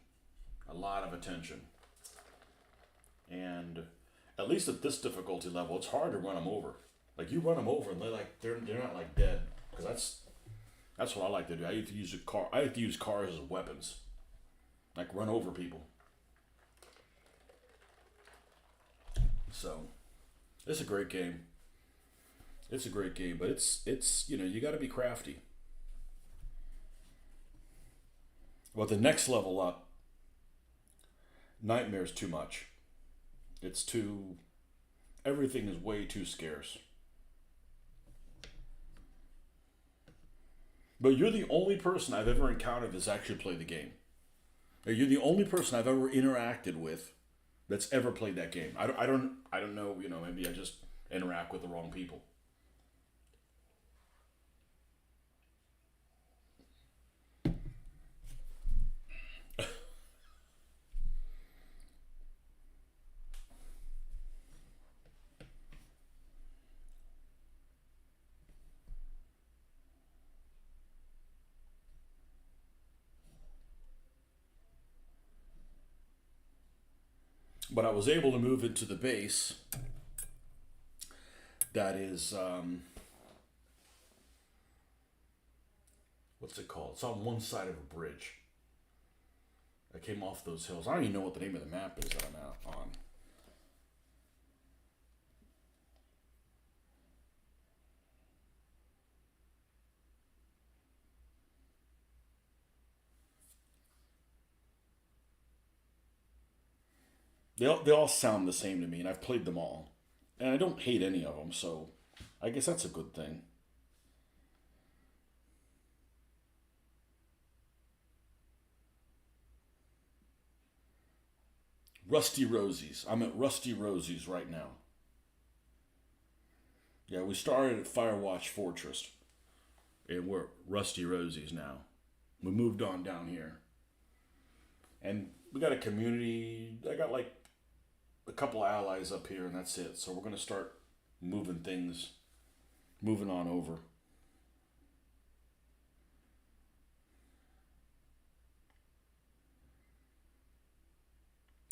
and at least at this difficulty level, it's hard to run them over. Like you run them over and they're not like dead because that's what I like to do. I have to use a car. I have to use cars as weapons, like run over people. So. It's a great game. It's a great game, but it's you got to be crafty. Well, the next level up, Nightmare's too much. It's too. Everything is way too scarce. But you're the only person I've ever encountered that's actually played the game. You're the only person I've ever interacted with that's ever played that game. I don't know, maybe I just interact with the wrong people. But I was able to move into the base that is, what's it called? It's on one side of a bridge. I came off those hills. I don't even know what the name of the map is that I'm out on. They all sound the same to me, and I've played them all. And I don't hate any of them, so I guess that's a good thing. Rusty Rosie's. I'm at Rusty Rosie's right now. Yeah, we started at Firewatch Fortress, and we're at Rusty Rosie's now. We moved on down here. And we got a community. I got like a couple allies up here, and that's it. So we're going to start moving on over.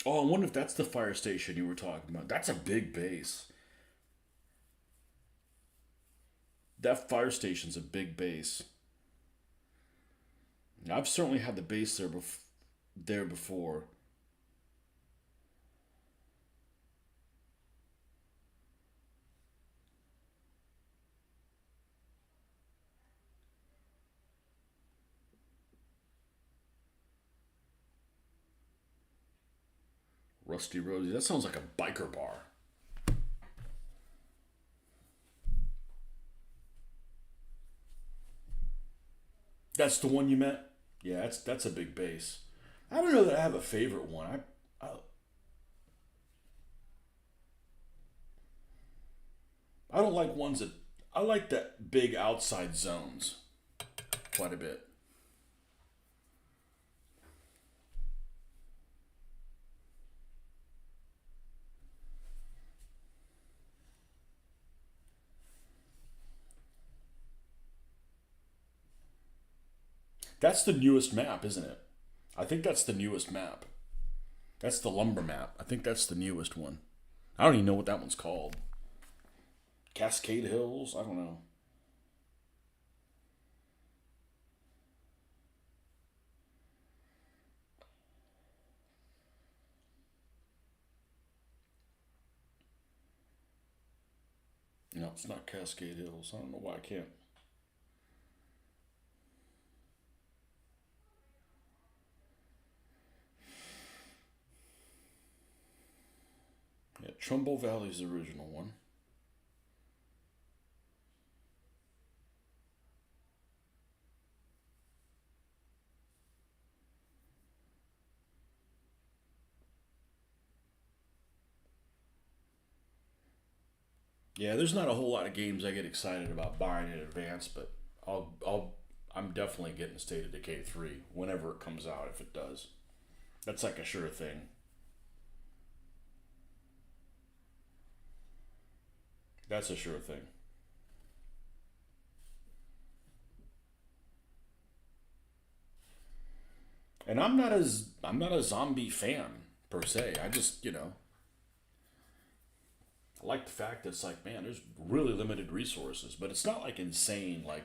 Oh, I wonder if that's the fire station you were talking about. That's a big base. That fire station's a big base. I've certainly had the base there before. Rusty Rosie. That sounds like a biker bar. That's the one you meant? Yeah, that's a big bass. I don't know that I have a favorite one. I don't like ones that I like that big outside zones quite a bit. That's the newest map, isn't it? I think that's the newest map. That's the lumber map. I think that's the newest one. I don't even know what that one's called. Cascade Hills? I don't know. No, it's not Cascade Hills. I don't know why I can't. Yeah, Trumbull Valley's the original one. Yeah, there's not a whole lot of games I get excited about buying in advance, but I'm definitely getting State of Decay 3 whenever it comes out, if it does. That's like a sure thing. That's a sure thing. And I'm not a zombie fan per se. I just, I like the fact that it's like, man, there's really limited resources, but it's not like insane. Like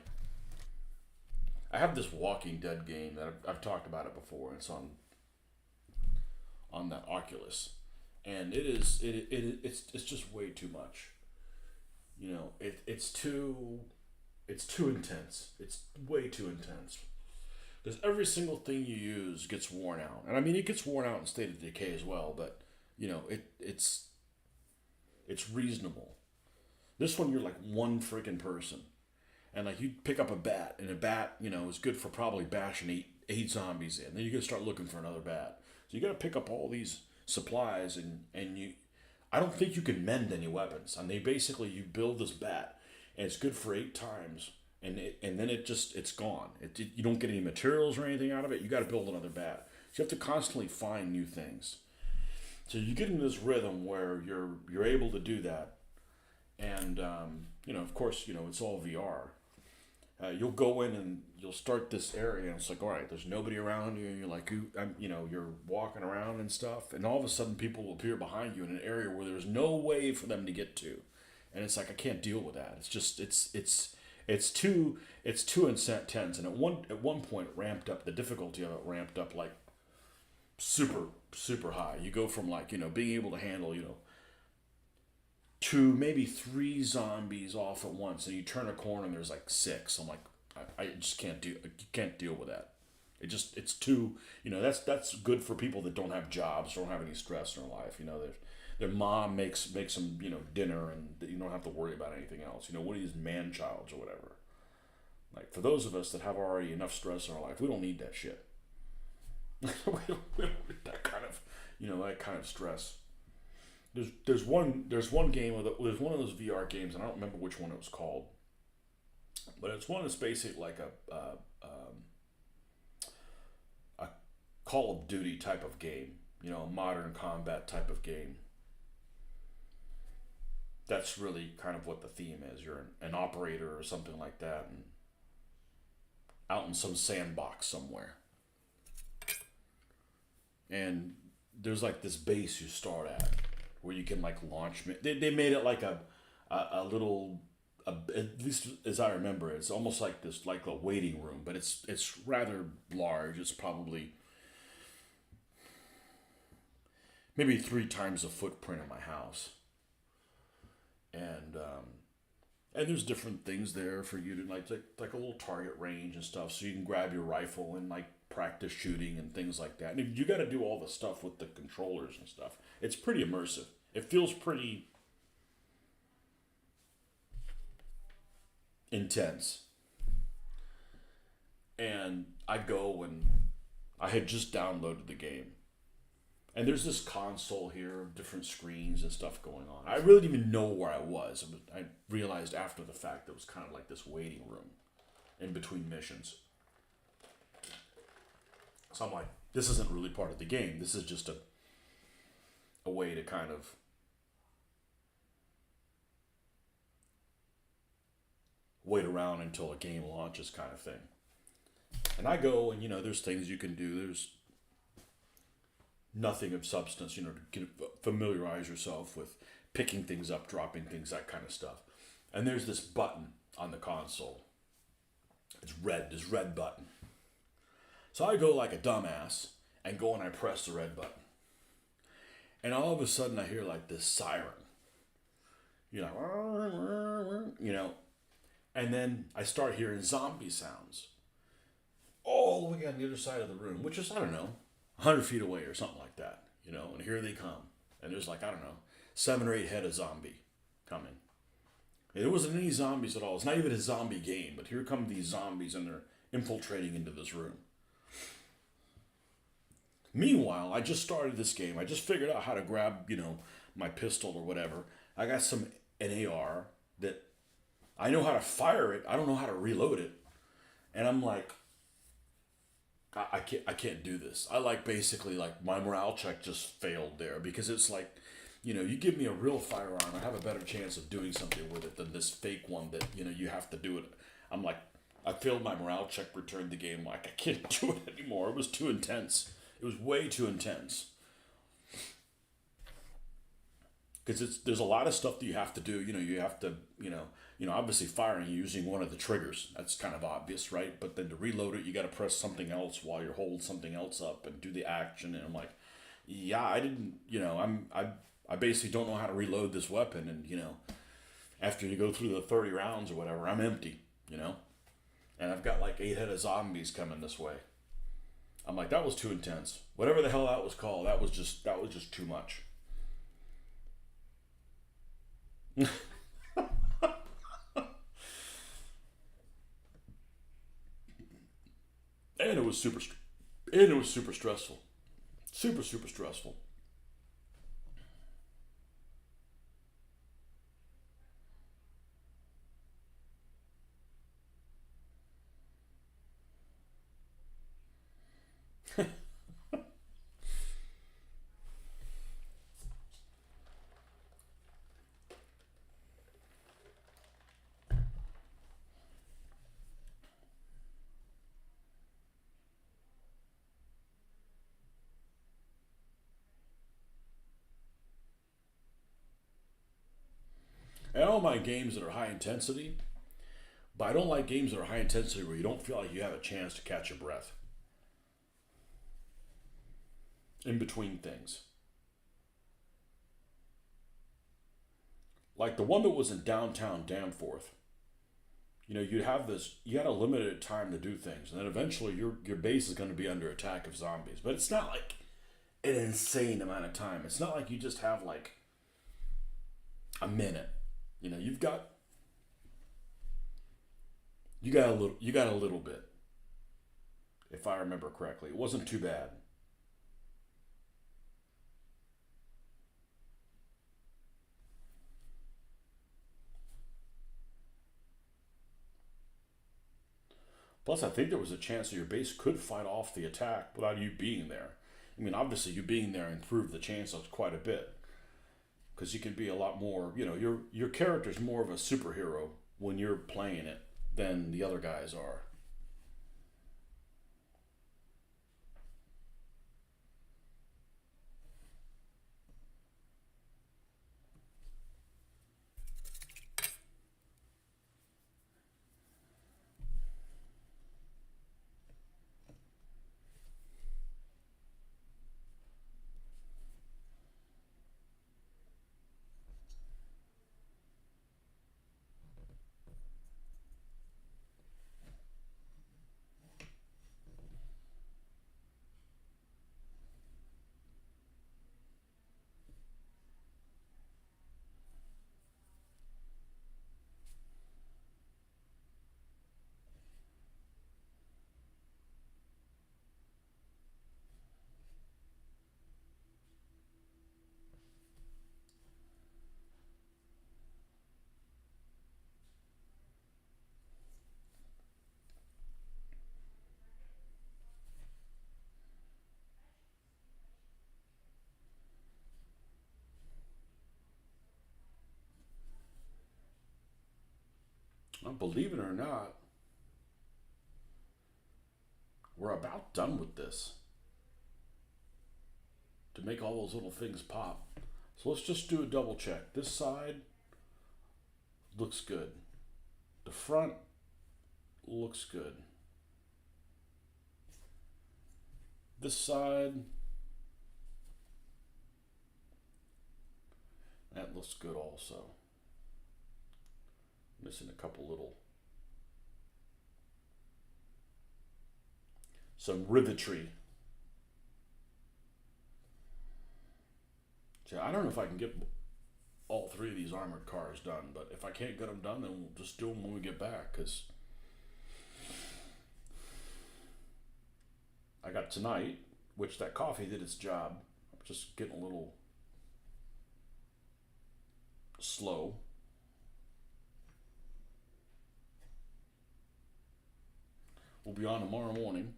I have this Walking Dead game that I've talked about it before. It's on the Oculus, and it's just way too much. It's too intense. It's way too intense. Because every single thing you use gets worn out, and I mean it gets worn out in State of Decay as well. But it's reasonable. This one you're like one freaking person, and like you pick up a bat, and a bat is good for probably bashing eight zombies in. Then you gotta start looking for another bat. So you gotta pick up all these supplies, and you. I don't think you can mend any weapons, and they basically you build this bat, and it's good for 8 times, and then it's gone. You don't get any materials or anything out of it. You got to build another bat. So you have to constantly find new things. So you get into this rhythm where you're able to do that, and of course, it's all VR. You'll go in and you'll start this area, and it's like, all right, there's nobody around you, and you're like, you're walking around and stuff, and all of a sudden, people will appear behind you in an area where there's no way for them to get to, and it's like I can't deal with that. It's just it's too intense, and at one point, it ramped up the difficulty of it ramped up like super super high. You go from like being able to handle 2 maybe 3 zombies off at once, and you turn a corner and there's like 6. I'm like, I just can't do. You can't deal with that. It's too. That's good for people that don't have jobs, don't have any stress in their life. Their mom makes them dinner, and you don't have to worry about anything else. What are these man childs or whatever. Like for those of us that have already enough stress in our life, we don't need that shit. We don't need that kind of that kind of stress. There's one game there's one of those VR games, and I don't remember which one it was called, but it's one that's basically like a Call of Duty type of game, a modern combat type of game. That's really kind of what the theme is. You're an operator or something like that, and out in some sandbox somewhere, and there's like this base you start at where you can like launch. They made it like a little, at least as I remember it, it's almost like this like a waiting room, but it's rather large. It's probably maybe 3 times the footprint of my house, and there's different things there for you to like a little target range and stuff, so you can grab your rifle and like practice shooting and things like that. And you got to do all the stuff with the controllers and stuff. It's pretty immersive. It feels pretty intense. And I go and I had just downloaded the game. And there's this console here of different screens and stuff going on. I really didn't even know where I was. I realized after the fact it was kind of like this waiting room in between missions. So I'm like, this isn't really part of the game. This is just a way to kind of wait around until a game launches kind of thing. And I go and, there's things you can do. There's nothing of substance, to familiarize yourself with picking things up, dropping things, that kind of stuff. And there's this button on the console. It's red, this red button. So I go like a dumbass and go and I press the red button. And all of a sudden I hear like this siren. And then I start hearing zombie sounds all the way on the other side of the room, which is, 100 feet away or something like that, and here they come. And there's like, 7 or 8 head of zombie coming. There wasn't any zombies at all. It's not even a zombie game, but here come these zombies and they're infiltrating into this room. Meanwhile, I just started this game. I just figured out how to grab, my pistol or whatever. I got an AR that I know how to fire it. I don't know how to reload it. And I'm like, I can't do this. Basically my morale check just failed there, because it's like, you give me a real firearm, I have a better chance of doing something with it than this fake one that, you have to do it. I'm like, I failed my morale check, returned the game, like, I can't do it anymore. It was too intense. It was way too intense. Because there's a lot of stuff that you have to do. You have to, obviously firing using one of the triggers. That's kind of obvious, right? But then to reload it, you got to press something else while you're holding something else up and do the action. And I'm like, yeah, I didn't, I basically don't know how to reload this weapon. And, after you go through the 30 rounds or whatever, I'm empty, and I've got like 8 head of zombies coming this way. I'm like, that was too intense. Whatever the hell that was called, that was just too much. And it was super stressful. Super stressful. I don't mind games that are high intensity, but I don't like games that are high intensity where you don't feel like you have a chance to catch your breath in between things. Like the one that was in downtown Danforth. You had a limited time to do things, and then eventually your base is going to be under attack of zombies. But it's not like an insane amount of time. It's not like you just have like a minute. You got a little bit. If I remember correctly, it wasn't too bad. Plus, I think there was a chance that your base could fight off the attack without you being there. Obviously, you being there improved the chances quite a bit, because you can be a lot more. Your character's more of a superhero when you're playing it than the other guys are. Well, believe it or not, we're about done with this to make all those little things pop. So let's just do a double check. This side looks good. The front looks good. This side, that looks good also. Missing a couple little, some rivetry. So I don't know if I can get all three of these armored cars done, but if I can't get them done, then we'll just do them when we get back, because I got tonight, which that coffee did its job. I'm just getting a little slow. We'll be on tomorrow morning.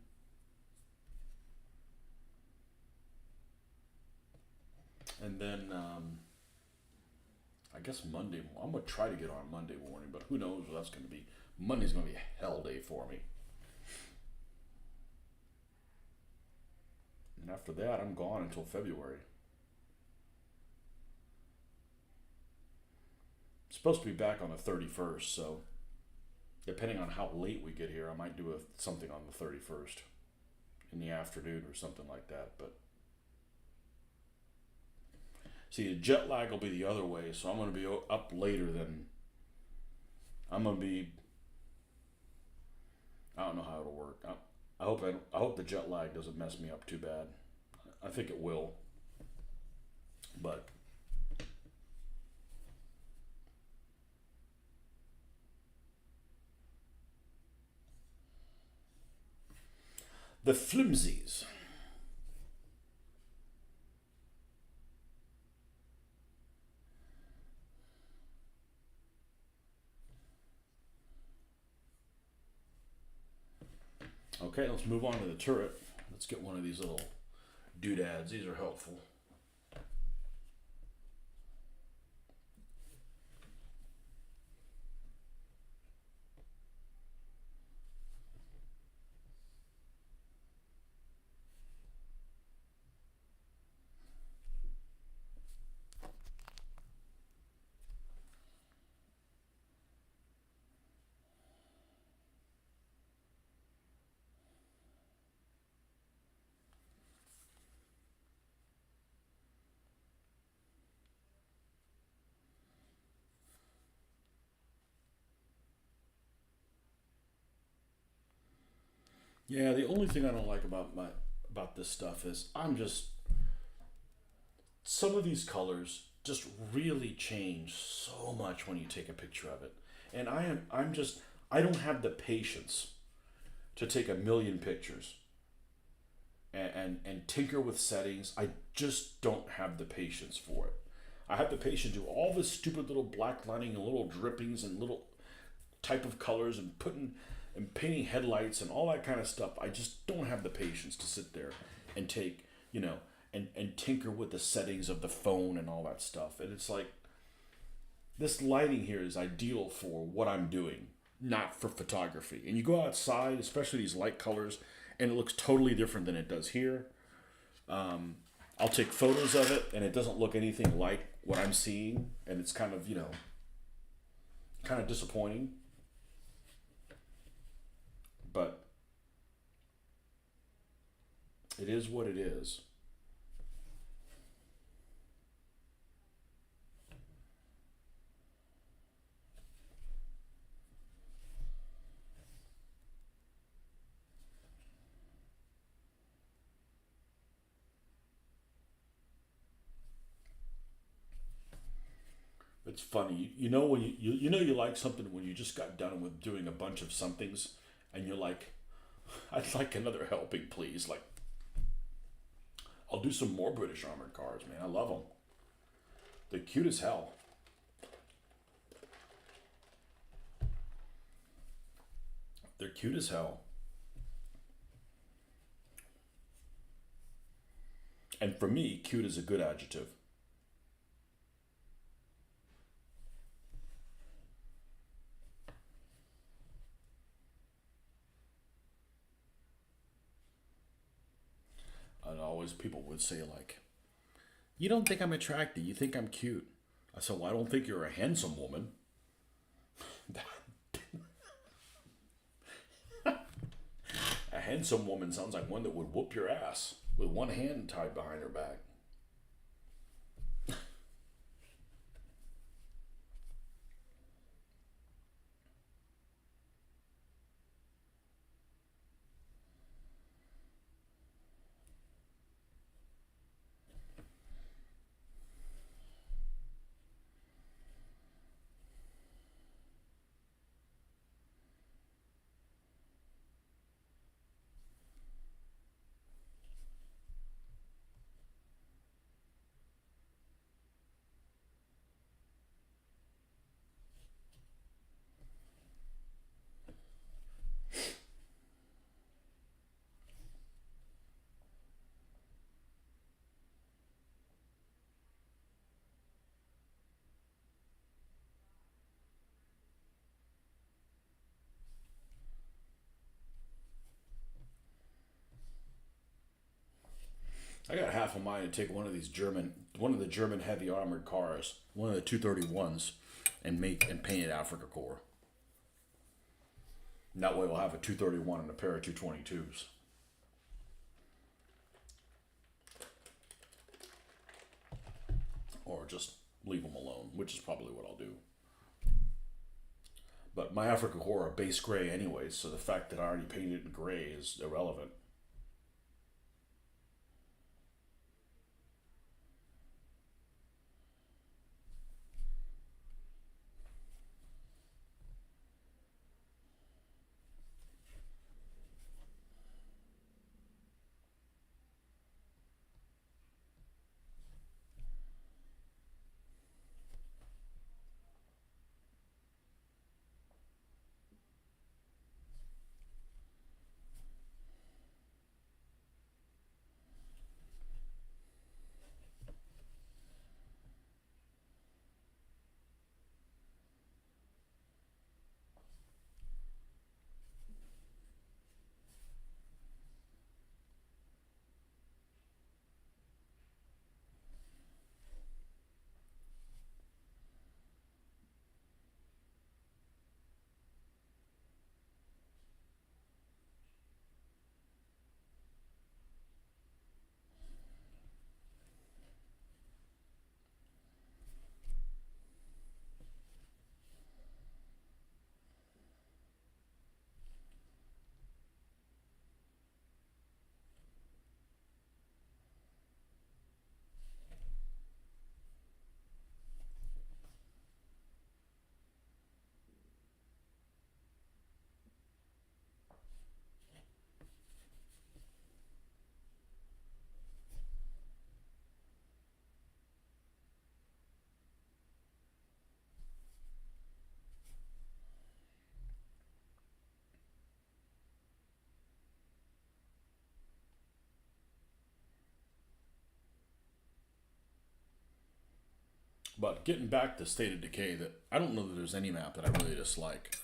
And then I guess Monday, I'm going to try to get on Monday morning, but who knows what that's going to be. Monday's going to be a hell day for me. And after that, I'm gone until February. I'm supposed to be back on the 31st, so depending on how late we get here, I might do something on the 31st in the afternoon or something like that. But see, the jet lag will be the other way, so I'm going to be up later than I'm going to be. I don't know how it'll work. I hope the jet lag doesn't mess me up too bad. I think it will, but the flimsies. Okay, let's move on to the turret. Let's get one of these little doodads. These are helpful. Yeah, the only thing I don't like about this stuff is some of these colors just really change so much when you take a picture of it. And I don't have the patience to take a million pictures and tinker with settings. I just don't have the patience for it. I have the patience to do all this stupid little black lining and little drippings and little type of colors and painting headlights and all that kind of stuff. I just don't have the patience to sit there and take, and tinker with the settings of the phone and all that stuff. And it's like, this lighting here is ideal for what I'm doing, not for photography. And you go outside, especially these light colors, and it looks totally different than it does here. I'll take photos of it, and it doesn't look anything like what I'm seeing, and it's kind of, kind of disappointing. But it is what it is. It's funny, when you like something when you just got done with doing a bunch of somethings, and you're like, I'd like another helping, please. Like, I'll do some more British armored cars, man. I love them. They're cute as hell. They're cute as hell. And for me, cute is a good adjective. always people would say like, "You don't think I'm attractive? You think I'm cute?" I said, "Well, I don't think you're a handsome woman." A handsome woman sounds like one that would whoop your ass with one hand tied behind her back. I got half of mine to take one of the German heavy armored cars, one of the 231s, and make and paint it Africa core. And that way we'll have a 231 and a pair of 222s. Or just leave them alone, which is probably what I'll do. But my Africa core are base gray anyways, so the fact that I already painted it in gray is irrelevant. But getting back to State of Decay, that I don't know that there's any map that I really dislike.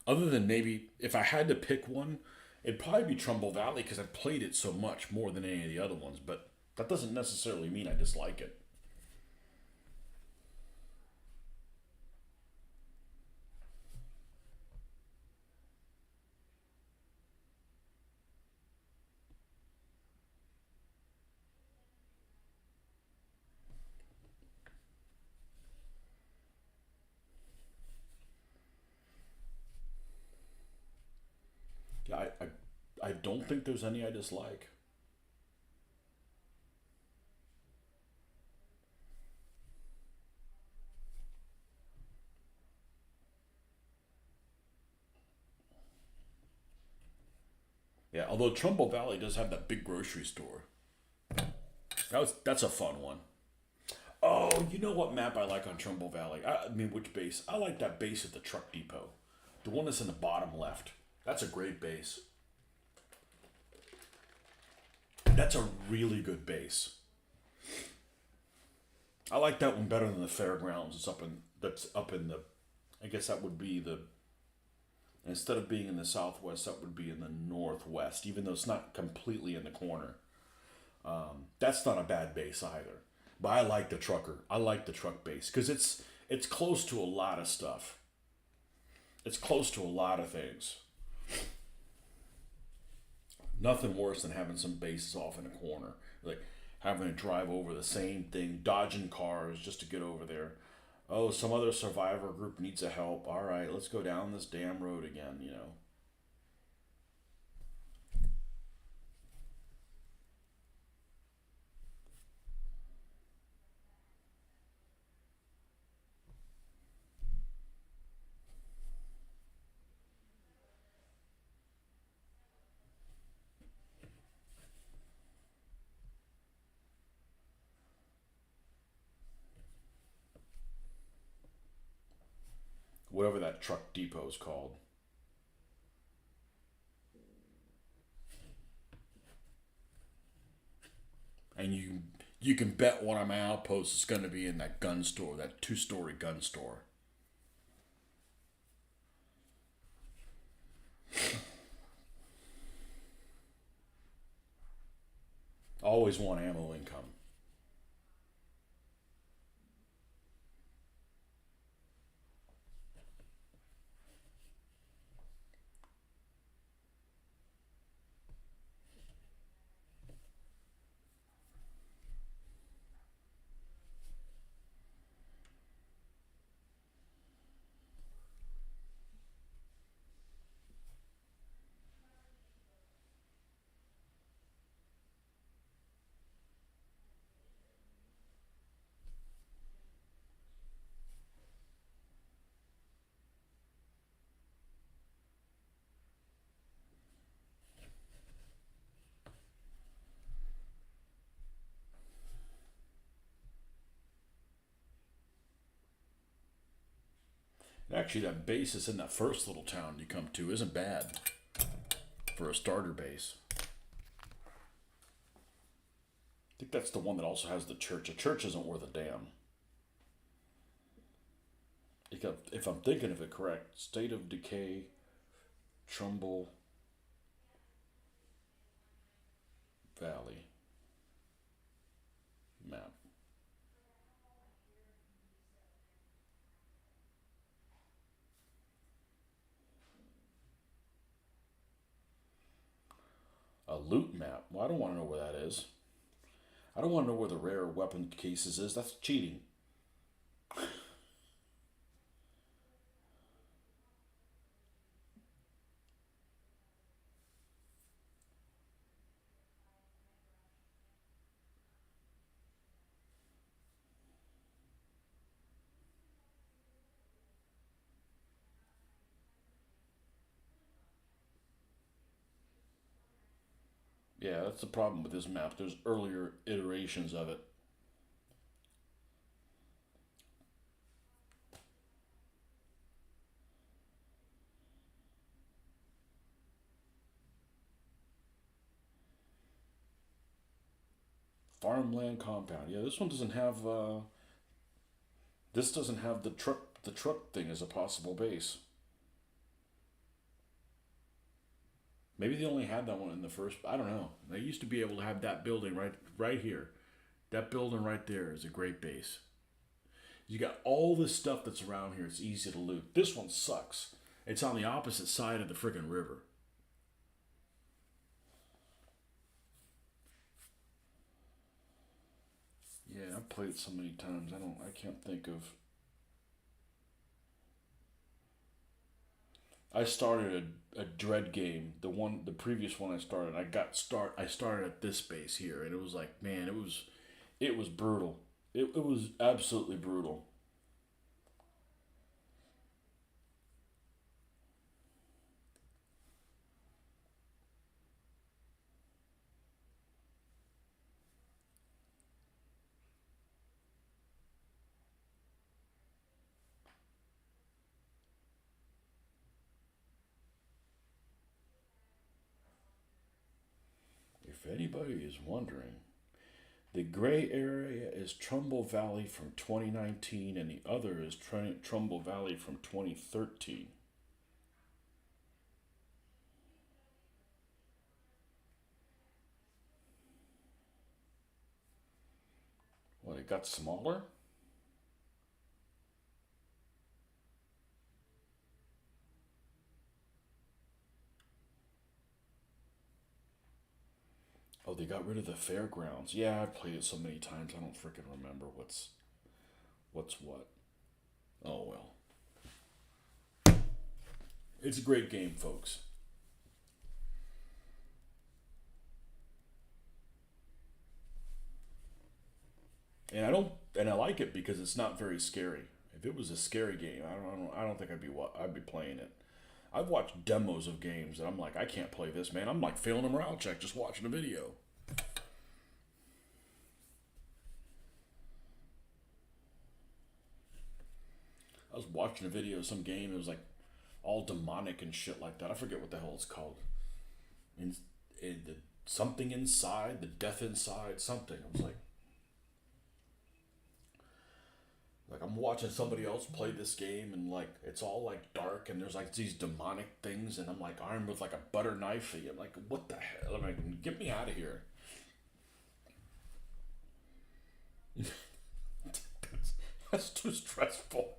Other than maybe, if I had to pick one, it'd probably be Trumbull Valley because I've played it so much more than any of the other ones. But that doesn't necessarily mean I dislike it. Yeah, I don't think there's any I dislike. Yeah, although Trumbull Valley does have that big grocery store. That's a fun one. Oh, you know what map I like on Trumbull Valley? I mean, which base? I like that base at the truck depot. The one that's in the bottom left. That's a great base. That's a really good base. I like that one better than the fairgrounds. That's up in the I guess that would be the instead of being in the southwest, that would be in the northwest, even though it's not completely in the corner. That's not a bad base either. But I like the trucker. I like the truck base because it's close to a lot of stuff. It's close to a lot of things. Nothing worse than having some bases off in a corner, like having to drive over the same thing, dodging cars just to get over there. Oh, some other survivor group needs a help. All right, let's go down this damn road again. Whatever that truck depot is called. And you can bet one of my outposts is going to be in that gun store, that 2-story gun store. Always want ammo income. Actually, that base is in that first little town you come to isn't bad for a starter base. I think that's the one that also has the church. A church isn't worth a damn. If I'm thinking of it correct, State of Decay, Trumbull Valley map. A loot map? Well, I don't want to know where that is. I don't want to know where the rare weapon cases is. That's cheating. Yeah, that's the problem with this map. There's earlier iterations of it. Farmland compound. Yeah, this one doesn't have. This doesn't have the truck. The truck thing as a possible base. Maybe they only had that one in the first. I don't know. They used to be able to have that building right here. That building right there is a great base. You got all this stuff that's around here. It's easy to loot. This one sucks. It's on the opposite side of the friggin' river. Yeah, I've played it so many times. I can't think of. I started a dread game. The previous one I started. I started at this base here, and it was like, man, it was brutal. It was absolutely brutal. If anybody is wondering, the gray area is Trumbull Valley from 2019, and the other is Trumbull Valley from 2013. it got smaller? Oh, they got rid of the fairgrounds. Yeah, I've played it so many times I don't freaking remember what's what. Oh well. It's a great game, folks. And I like it because it's not very scary. If it was a scary game, I don't think I'd be playing it. I've watched demos of games and I'm like, I can't play this, man. I'm like failing a morale check just watching a video. I was watching a video of some game. It was like all demonic and shit like that. I forget what the hell it's called. In the something inside, the death inside, something. I was like I'm watching somebody else play this game and like it's all like dark and there's like these demonic things and I'm like armed with like a butter knife. I'm like, what the hell? I'm like, get me out of here. That's too stressful.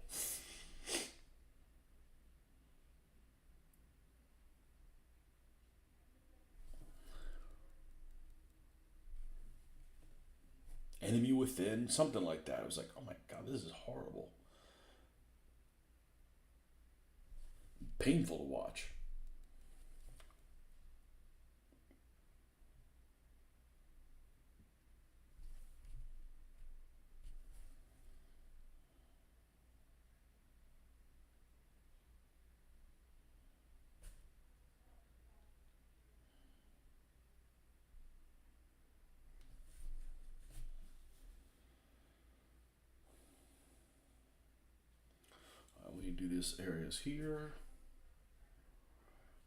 Enemy Within, something like that. I was like, oh my god, this is horrible. Painful to watch. We do this areas here.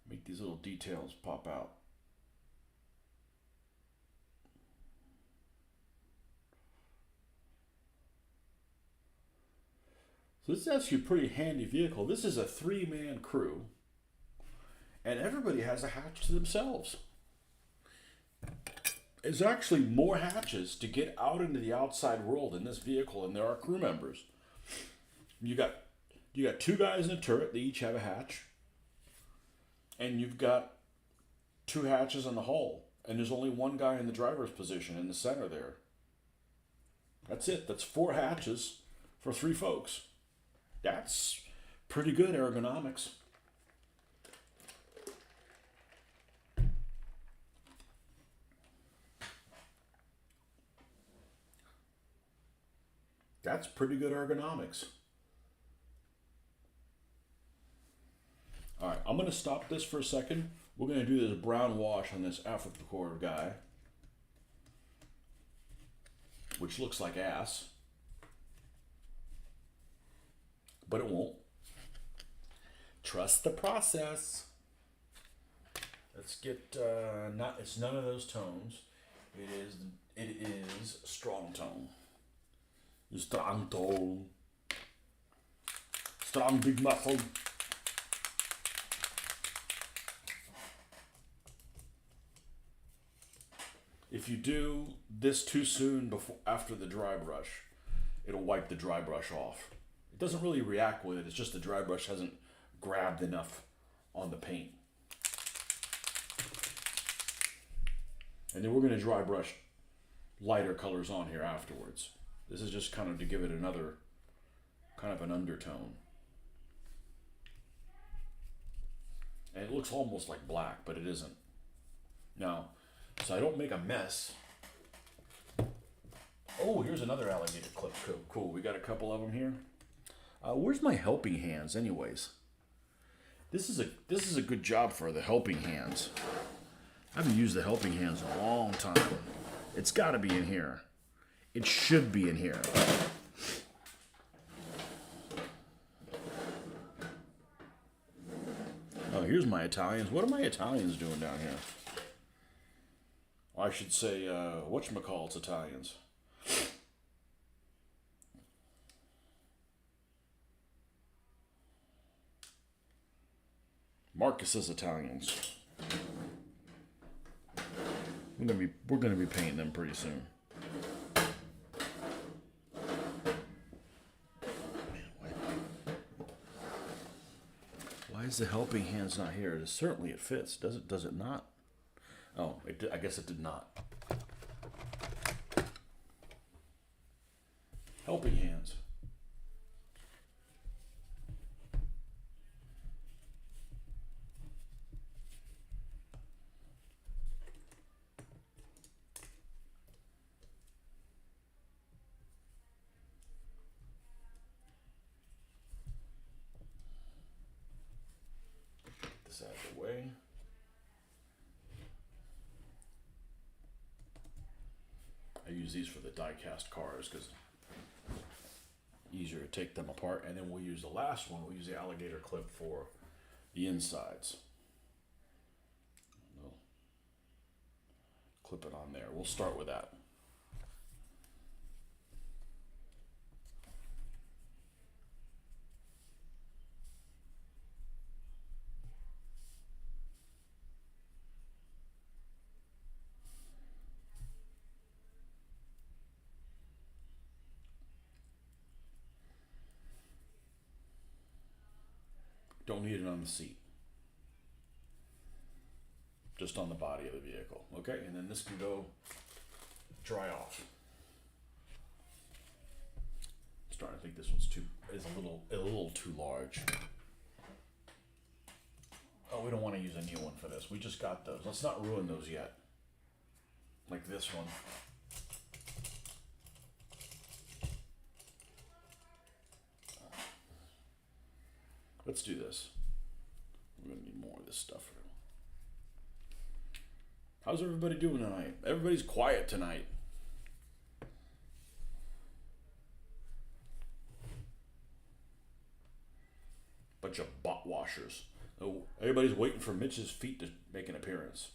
Make these little details pop out. So this is actually a pretty handy vehicle. This is a 3-man crew. And everybody has a hatch to themselves. There's actually more hatches to get out into the outside world in this vehicle than there are crew members. You got 2 guys in a turret. They each have a hatch. And you've got 2 hatches in the hull. And there's only 1 guy in the driver's position in the center there. That's it. That's 4 hatches for 3 folks. That's pretty good ergonomics. That's pretty good ergonomics. All right, I'm going to stop this for a second. We're going to do this brown wash on this Africa guy, which looks like ass, but it won't. Trust the process. Let's get it's none of those tones. It is strong tone. Strong tone. Strong big muscle. If you do this too soon after the dry brush, it'll wipe the dry brush off. It doesn't really react with it. It's just the dry brush hasn't grabbed enough on the paint. And then we're going to dry brush lighter colors on here afterwards. This is just kind of to give it another kind of an undertone. And it looks almost like black, but it isn't. Now, so I don't make a mess. Oh, here's another alligator clip. Cool. We got a couple of them here. Where's my helping hands, anyways? This is a good job for the helping hands. I haven't used the helping hands in a long time. It's got to be in here. It should be in here. Oh, here's my Italians. What are my Italians doing down here? I should say, whatchamacallit's Italians. Marcus's Italians. We're gonna be painting them pretty soon. is the helping hands not here? Certainly it fits. Does it not? Oh, I guess it did not. Helping hands. This out of the way. I use these for the die-cast cars because easier to take them apart, and then we'll use the last one. We'll use the alligator clip for the insides. We'll clip it on there. We'll start with that. Don't need it on the seat. Just on the body of the vehicle. Okay, and then this can go dry off. I'm starting to think this one's a little too large. Oh, we don't want to use a new one for this. We just got those. Let's not ruin those yet. Like this one. Let's do this. We're going to need more of this stuff. How's everybody doing tonight? Everybody's quiet tonight. Bunch of butt washers. Oh, everybody's waiting for Mitch's feet to make an appearance.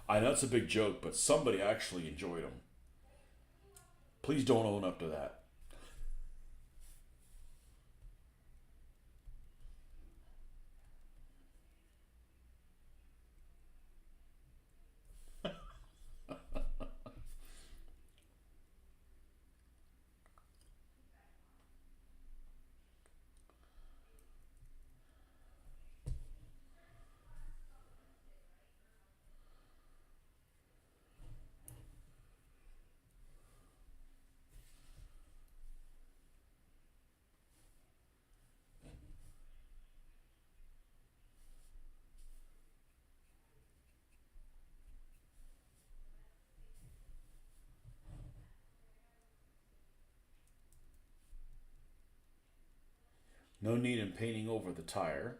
I know it's a big joke, but somebody actually enjoyed them. Please don't own up to that. No need in painting over the tire.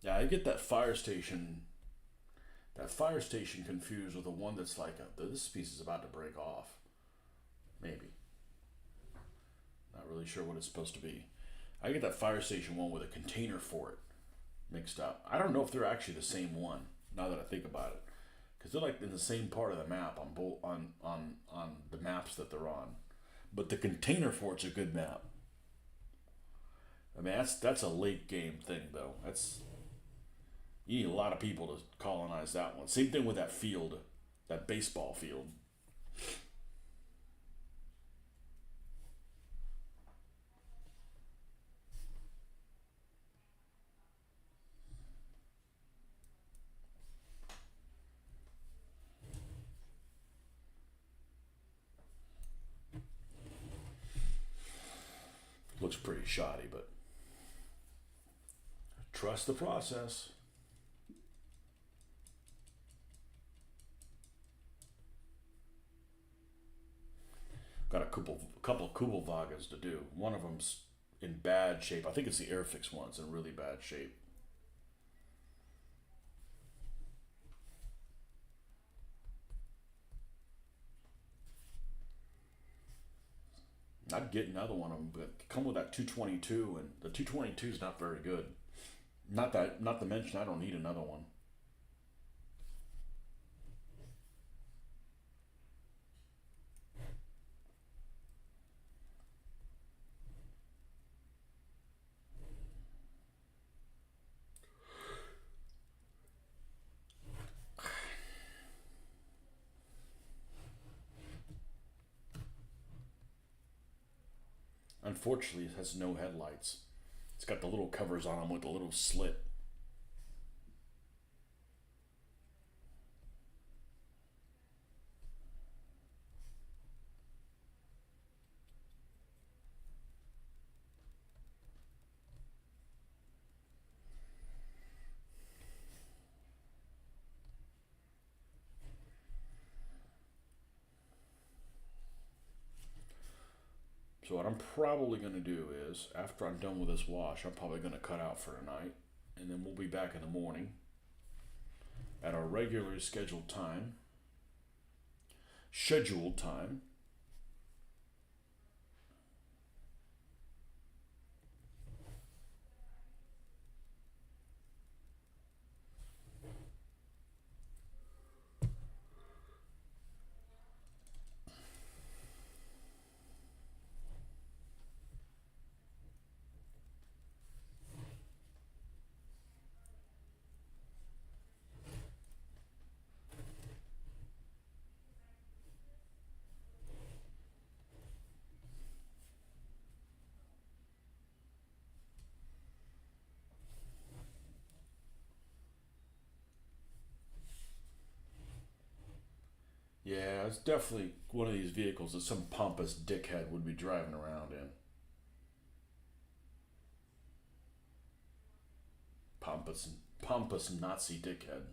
Yeah, I get that fire station confused with the one that's like, this piece is about to break off. Maybe. Not really sure what it's supposed to be. I get that fire station one with a container for it mixed up. I don't know if they're actually the same one, now that I think about it. Because they're like in the same part of the map on the maps that they're on. But the container for it's a good map. I mean, that's a late game thing, though. You need a lot of people to colonize that one. Same thing with that field, that baseball field. Looks pretty shoddy, but trust the process. Got a couple of Kubelwagens to do. One of them's in bad shape. I think it's the Airfix one's in really bad shape. I'd get another one of them, but come with that 222, and the 222 is not very good. Not to mention I don't need another one. Unfortunately, it has no headlights. It's got the little covers on them with a little slit. So what I'm probably going to do is, after I'm done with this wash, I'm probably going to cut out for tonight, and then we'll be back in the morning at our regularly scheduled time. Yeah, it's definitely one of these vehicles that some pompous dickhead would be driving around in. Pompous Nazi dickhead.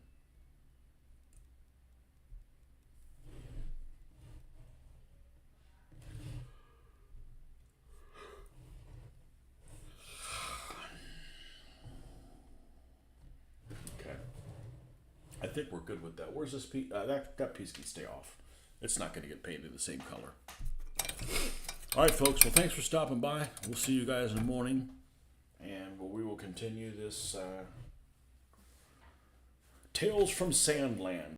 Okay, I think we're good with that. Where's this piece? That piece can stay off. It's not going to get painted the same color. All right, folks. Well, thanks for stopping by. We'll see you guys in the morning, and we will continue this Tales from Sandland.